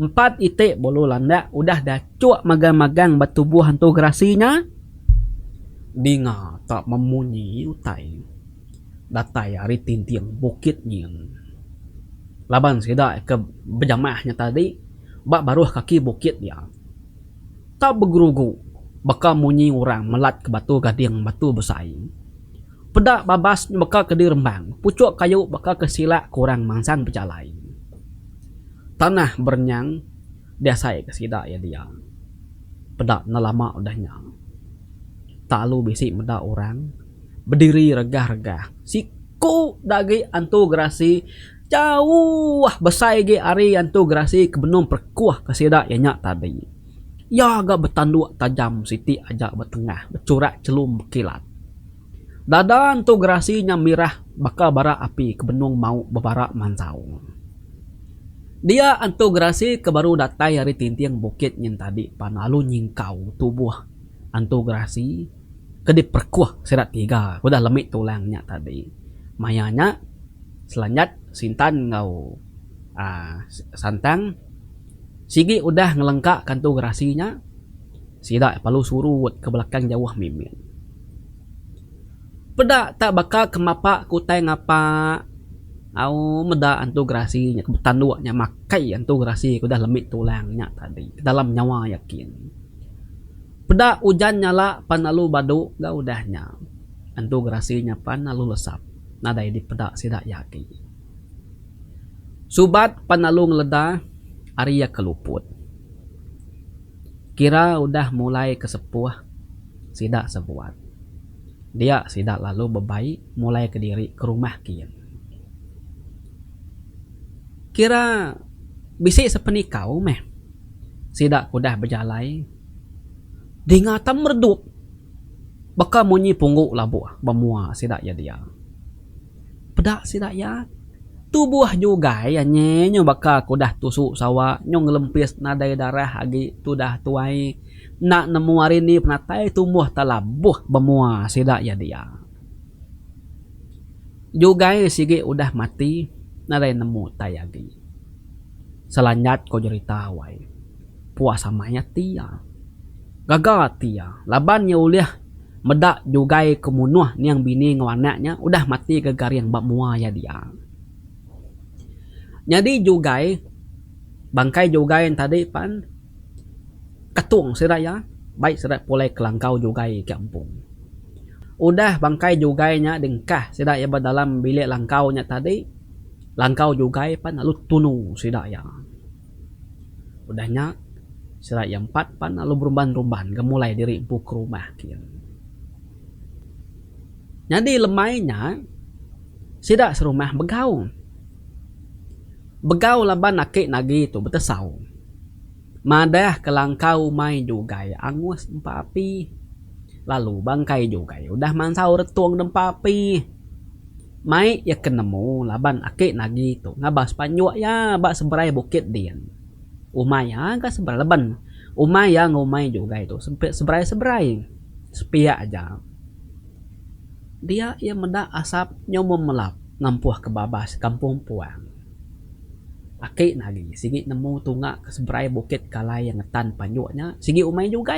4 itik bulu landak udah dah cuak magang-magang bertubuh hantu grasinya. Dinga tak memunyi utai. Datai hari tintiang bukit nyin. Laban sidak ke berjamaahnya tadi. Bak baruh kaki bukit dia. Tak bergerugu. Baka munyi orang melat ke batu gading batu bersaing. Pedak babas baka ke dirembang. Pucuk kayu baka ke silak kurang mangsan berjalai. Tanah bernyang. Dia saya ke sidak ya dia. Pedak nalama udahnya. Tak lu bisik medak orang. Berdiri regah-regah. Siku dagi antu grasi. Jauh besai ge ari antu grasi kebenung perkuah ke sidak ya nyak tadi. Ya agak bertanduk tajam siti ajak bertengah. Bercurak celum berkilat. Dada antu grasinya mirah bakal bara api kebenung mau bebarak mansau. Dia antu grasi kebaru datai hari tintiang bukit yang tadi panalu nyingkau tubuh antu grasi kedip perkuah serat 3 udah lemik tulangnya tadi. Mayanya selanjat sintan ngau santang sigi udah ngelengkak kantu grasinya sidak palu surut ke belakang jauh mimin. Pedak tak bakal kemapa kutai ngapa au meda antu grasinya tanduknya makai antu grasi udah lemik tulangnya tadi dalam nyawa yakin. Pedak hujan nyala panalu badu gak udahnya antu grasinya panalu lesap nadai di pedak sidak yakin. Subat panalu ngeleda Arya keluput. Kira udah mulai kesepuh sidak sebuat. Dia sidak lalu bebaik mulai ke diri ke rumah kian. Kira bisik sepeni kau meh. Sidak udah berjalai. Dingatan merdup. Baka munyi pungguk labuh bemua sidak ya dia. Pedak sidak ya. Tubuh juga ya nyenyo baka kudah tusuk sawa nyong lempis nadai darah agi tudah tuai. Nak nemu hari ni penatai tumbuh talabuh bemua sidak ya dia. Juga sigi udah mati. Nadai nemu tayagi. Selanjat ko cerita wai. Puasa maya tia. Gagal tia. Laban ya uliah. Medak juga kemunuh niang bini ngawanaknya. Udah mati gegar yang bak mua ya dia. Jadi juga bangkai juga yang tadi pan. Ketung siraya. Baik sirat pulai kelangkau juga kampung. Udah bangkai juga nya dengkah sirat ya dalam bilik langkaunya tadi. Langkau juga pan lalu tunu sidak ya. Udahnya sidak yang 4 pan lalu berumban-rumban gemulai diri empu ke rumah kian. Jadi lemainya sidak serumah begau. Begau laban akik nagi itu betesau. Madah ke langkau mai juga angus empa api. Lalu bangkai juga udah mansau retuang dempa api. Mai ya kenemu laban akik nagi tu ngabas panyuk ya bak seberai bukit dian. Umay ya gak seberai leban. Umay ya ngumay juga itu seberai sepiak aja. Dia ya mendak asap nyomom melap ngampuh ke babas kampung puang. Akik nagi sigi nemu tungak ke seberai bukit kalai yang ngetan panyuknya sigi umay juga.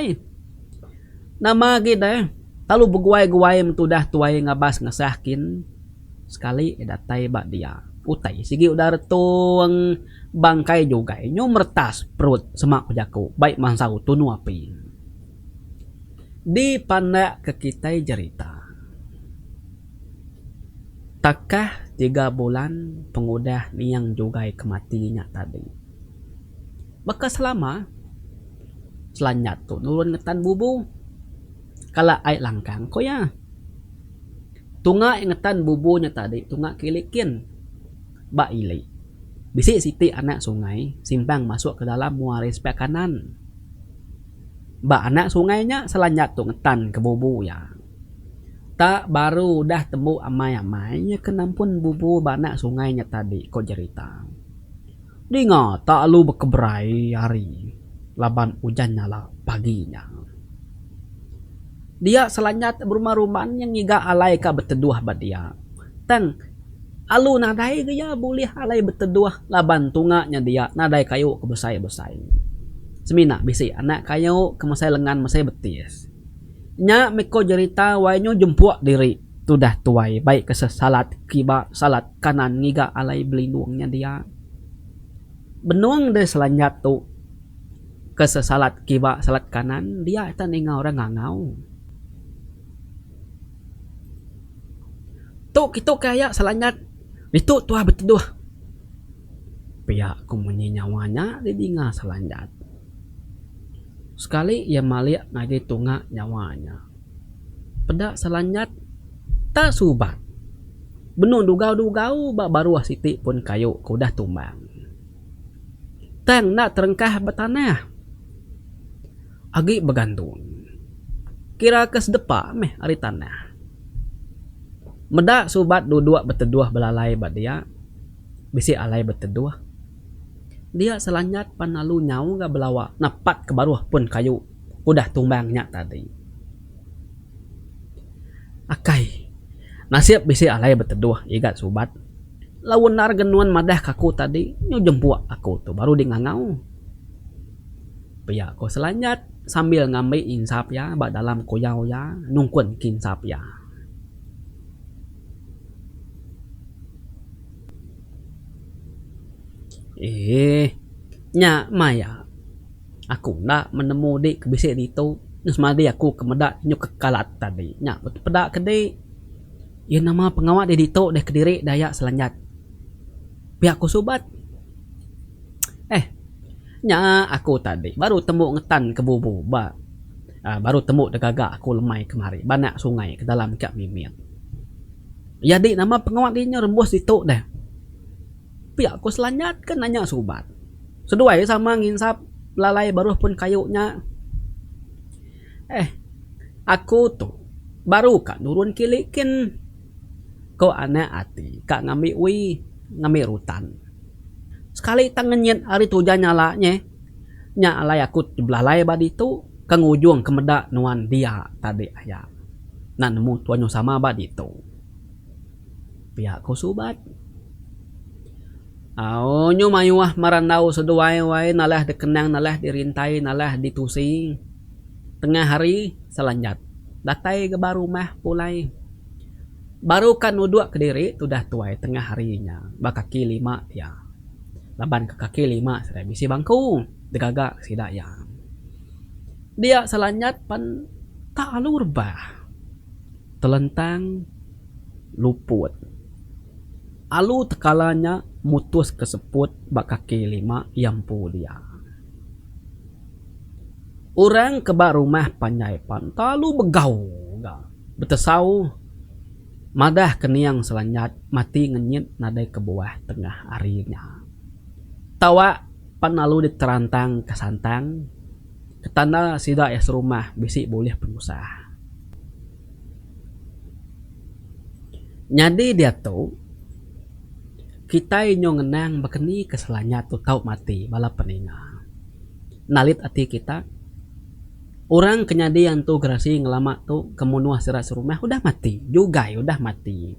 Nama kita talu beguai-guai mentudah tuai ngabas ngesahkin. Sekali datai bak dia utai sigi udah retung bangkai juga nyo mertas perut semak jaku baik mansau tunu api di pandak ke kita cerita takah 3 bulan pengudah niang juga kematinya tadi baka selama selanjat tu nurun ngetan bubu kala ai langkang ko ya. Tunga ingetan bubunya tadi, tunga kilikin. Bak ili. Bisik siti anak sungai, simpang masuk ke dalam muaris pihak kanan. Bak anak sungainya selanjat tuh ngetan ke bubu ya. Tak baru dah temu amai-amai, ya kenampun bubu banak sungainya tadi, kok cerita. Dengar tak lu berkebrai hari, laban hujan nyala paginya. Dia selanyat berumah-rumahan yang ngiga alai ka beteduah ba dia. Tang alu nadai gaya boleh alai beteduah laban tunganya dia nadai kayu ke besai-besai. Semina bisi anak kayu ke masai lengan masai betis. Nya meko cerita wainyo jempuak diri tudah tuai baik ke salat kiba salat kanan ngiga alai belindungnya dia. Benuang de selanyat tu ke salat kiba salat kanan dia eta ninga orang ngangau. Tu kita kaya selanyat itu tuah beteduh. Pihak ku nyawanya di dinga selanyat. Sekali ia maliak ngadi tunga nyawanya. Pedak selanyat tak subat. Benu dugau-dugau baru siti pun kayu kudah tumbang. Tang nak terengkah betanah. Agi begantung. Kira kes depa meh ari tanah. Medak subat duduk beteduah belalai bad dia. Bisi alai beteduah. Dia selanyat panalu nyau ga belawa napat ke baruh pun kayu udah tumbangnya tadi. Akai nasib bisi alai beteduah igat subat. Lawan nar genuan madah kaku tadi nyu jempuak aku tu baru di ngangau. Pia ko selanyat sambil ngambil insap ya bak dalam koyau ya nungkun kinsap ya. Nya maya aku nak menemu di kebisik itu nus madi aku kemedak nyu kekalat tadi nya pedak kede ya nama pengawat di dito deh kediri dayak selanyat pihak ku subat nya aku tadi baru temu ngetan ke bubu baru temu degagak aku lemai kemari banyak sungai ke dalam kak mimit jadi nama pengawat dinya rembus dito deh pihak ku selanyat kan nanya subat seduai sama nginsap lalai baru pun kayunya aku tuh baru kak nurun kilikin kau anak hati kak ngambil ngambil rutan sekali tangannya hari tuja nyalanya alai aku belalai badi itu kang ujung kemedak nuan dia tadi ayah nan nemu tuanyo sama badi itu pihak ku subat nyo mayuah marandau seduai-wai nalah dikenang nalah dirintai nalah ditusing tengah hari selanyat datai ke baru mah pulai baru kan uduk ke diri tudah tuai tengah harinya bakaki 5 ya laban ke kaki 5 sudah bisi bangku degagak sidak ya dia selanyat pan tak alur bah telentang luput alu tekalanya mutus keseput bak kaki 5 yampu dia. Orang kebak rumah panjai pan talu begau betesau madah keniang selanyat mati ngenyit nadai ke bawah tengah harinya. Tawa pan lalu diterantang ke santang ketanda sidak ya serumah bisi boleh pengusaha. Nyadi dia tuh kita inyo ngenang bakeni keselanya tu tau mati bala peninga nalit ati kita orang kenyadian tu gerasi ngelama tu kemunuah serat serumah udah mati juga udah mati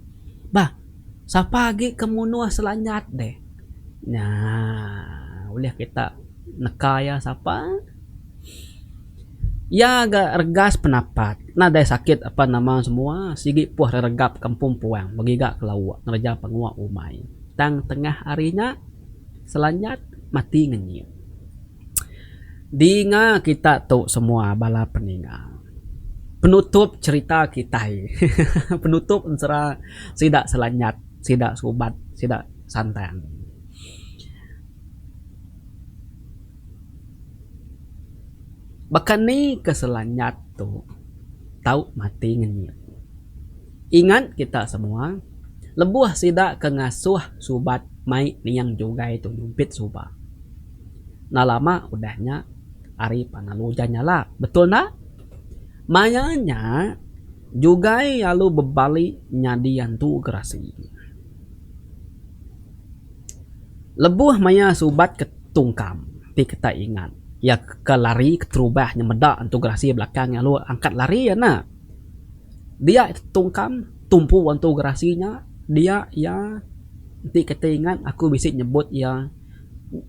bah sapa lagi kemunuah selanyat deh nah boleh kita nekaya sapa ya agak regas penapat nah dai sakit apa nama semua sigi puah regap kampung puang bagi gak kelawak ngerja penguak umai tang tengah harinya selanyat mati ngenyit dinga kita tuh semua bala peninga penutup cerita kita penutup unsura sidak selanyat sidak subat sidak santang bahkan nih keselanyat tuh tahu mati ngenyit ingat kita semua lebuh sidak kengasuh subat mai niang juga itu nyumpit subat. Nah lama udahnya ari panalu nyala betul nak? Mayanya juga lalu bebali nyadian tu gerasi. Lebuh maya subat ketungkam ti kita ingat ya kelari keterubah nyemedak antu gerasi belakangnya lu angkat lari ya nak dia tungkam tumpu wantu gerasinya dia ya nanti ketingan aku bisa nyebut ya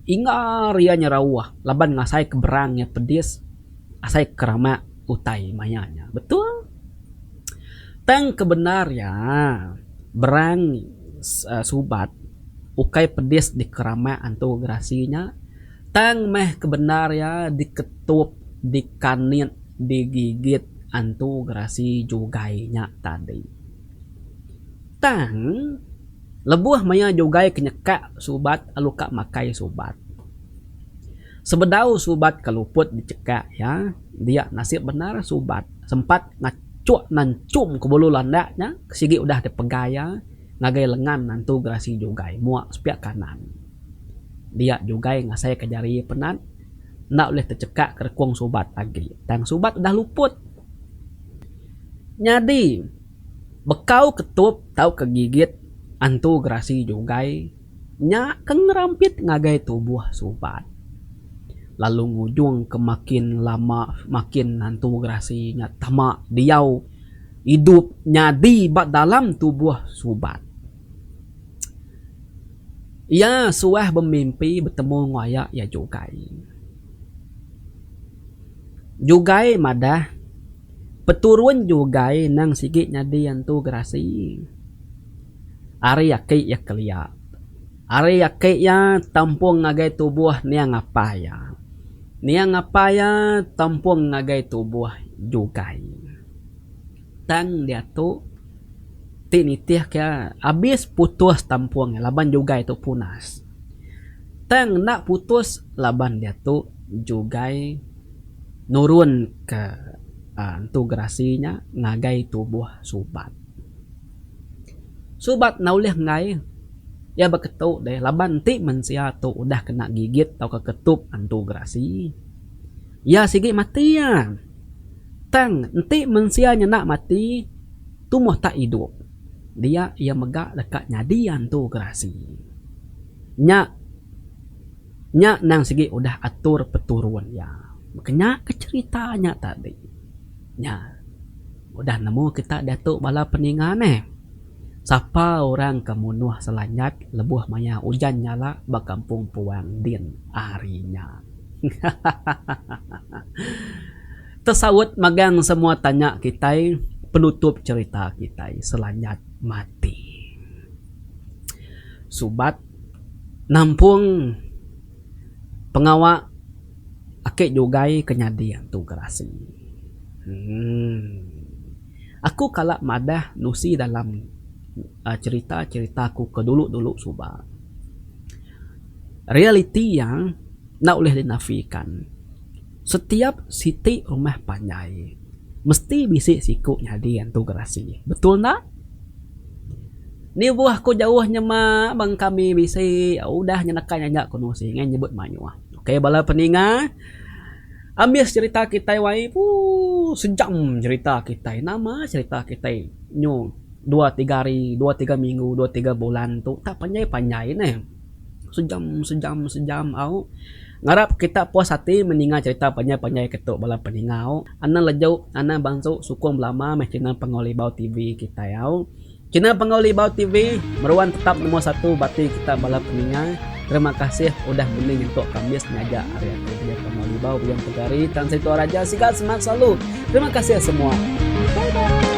ingar ya nyerawah laban ngasai keberang ya pedis asai kerama utai mayanya betul tang kebenar ya berang subat ukai pedis di kerama antu gerasinya tang meh kebenar ya diketup dikanin digigit antu gerasi jugainya tadi tang lebuh maya jugai kenyekak subat aluka makai subat sebedau subat keluput dicekak ya dia nasib benar subat sempat ngacuk nancum ke bulu landaknya sigi udah dipegaya ngagai lengan nantu gerasi jugai muak sepiak kanan dia jugai ngasai ke jari penan nak boleh tercekak ke rekung subat lagi tang subat udah luput nyadi bekau ketup tau kegigit antu gerasi jugai nya kengerampit ngagai tubuh subat lalu ngujung ke makin lama makin antu gerasi nya tamak diau hidup nyadi bat dalam tubuh subat ia suah bermimpi bertemu ngoyak ya jugai madah peturun jugai nang sigit nyadi antu gerasi ari yakei ya kelia ari yakei ya tampung ngagai tubuh niang apa ya tampung ngagai tubuh jugai tang dia tu tinitih kaya abis putus tampung laban jugai tu punas tang nak putus laban dia tu jugai nurun ke antu gerasinya ngagai tubuh subat naulih ngai ya beketuk deh laban ti mensia tu udah kena gigit atau keketup antu gerasi ya sigi mati ya tang nanti mensia nak mati tu mau tak hidup dia ia megak dekat nyadi antu gerasi nya nang sigi udah atur peturun ya makanya keceritanya tadi nya udah nemu kita datuk bala peningan siapa orang kemunuh selanyat lebuh maya hujan nyala bakampung puang din arinya tersawut magang semua tanya kita penutup cerita kita selanyat mati subat nampung pengawak akik jugai kenyadian tu gerasi aku kalak madah nusi dalam cerita-ceritaku ke dulu subat realiti yang nak boleh dinafikan setiap siti rumah panjai mesti bisik siku nyadi antu gerasi betul nak ni buah ku jauhnya mak bang kami bisik udah nyenakan nyanyak ku nusi ngan nyebut manyuah oke bala peninga ambil cerita kita wai sejam cerita kita nama cerita kita nyu 2-3 hari 2-3 minggu 2-3 bulan tu tak panjai nih sejam au ngarap kita puas hati meninga cerita panjai ketuk bala peningau ana lejau ana bangsu sukung belama meh channel Pengolibau TV kita yau channel Pengolibau TV meruan tetap nomor 1 bati kita bala peninga. Terima kasih udah bening untuk Kamis ngajak area Pengolibau yang Tegari Tan Situ Raja Sikat semangat selalu. Terima kasih semua. Bye bye.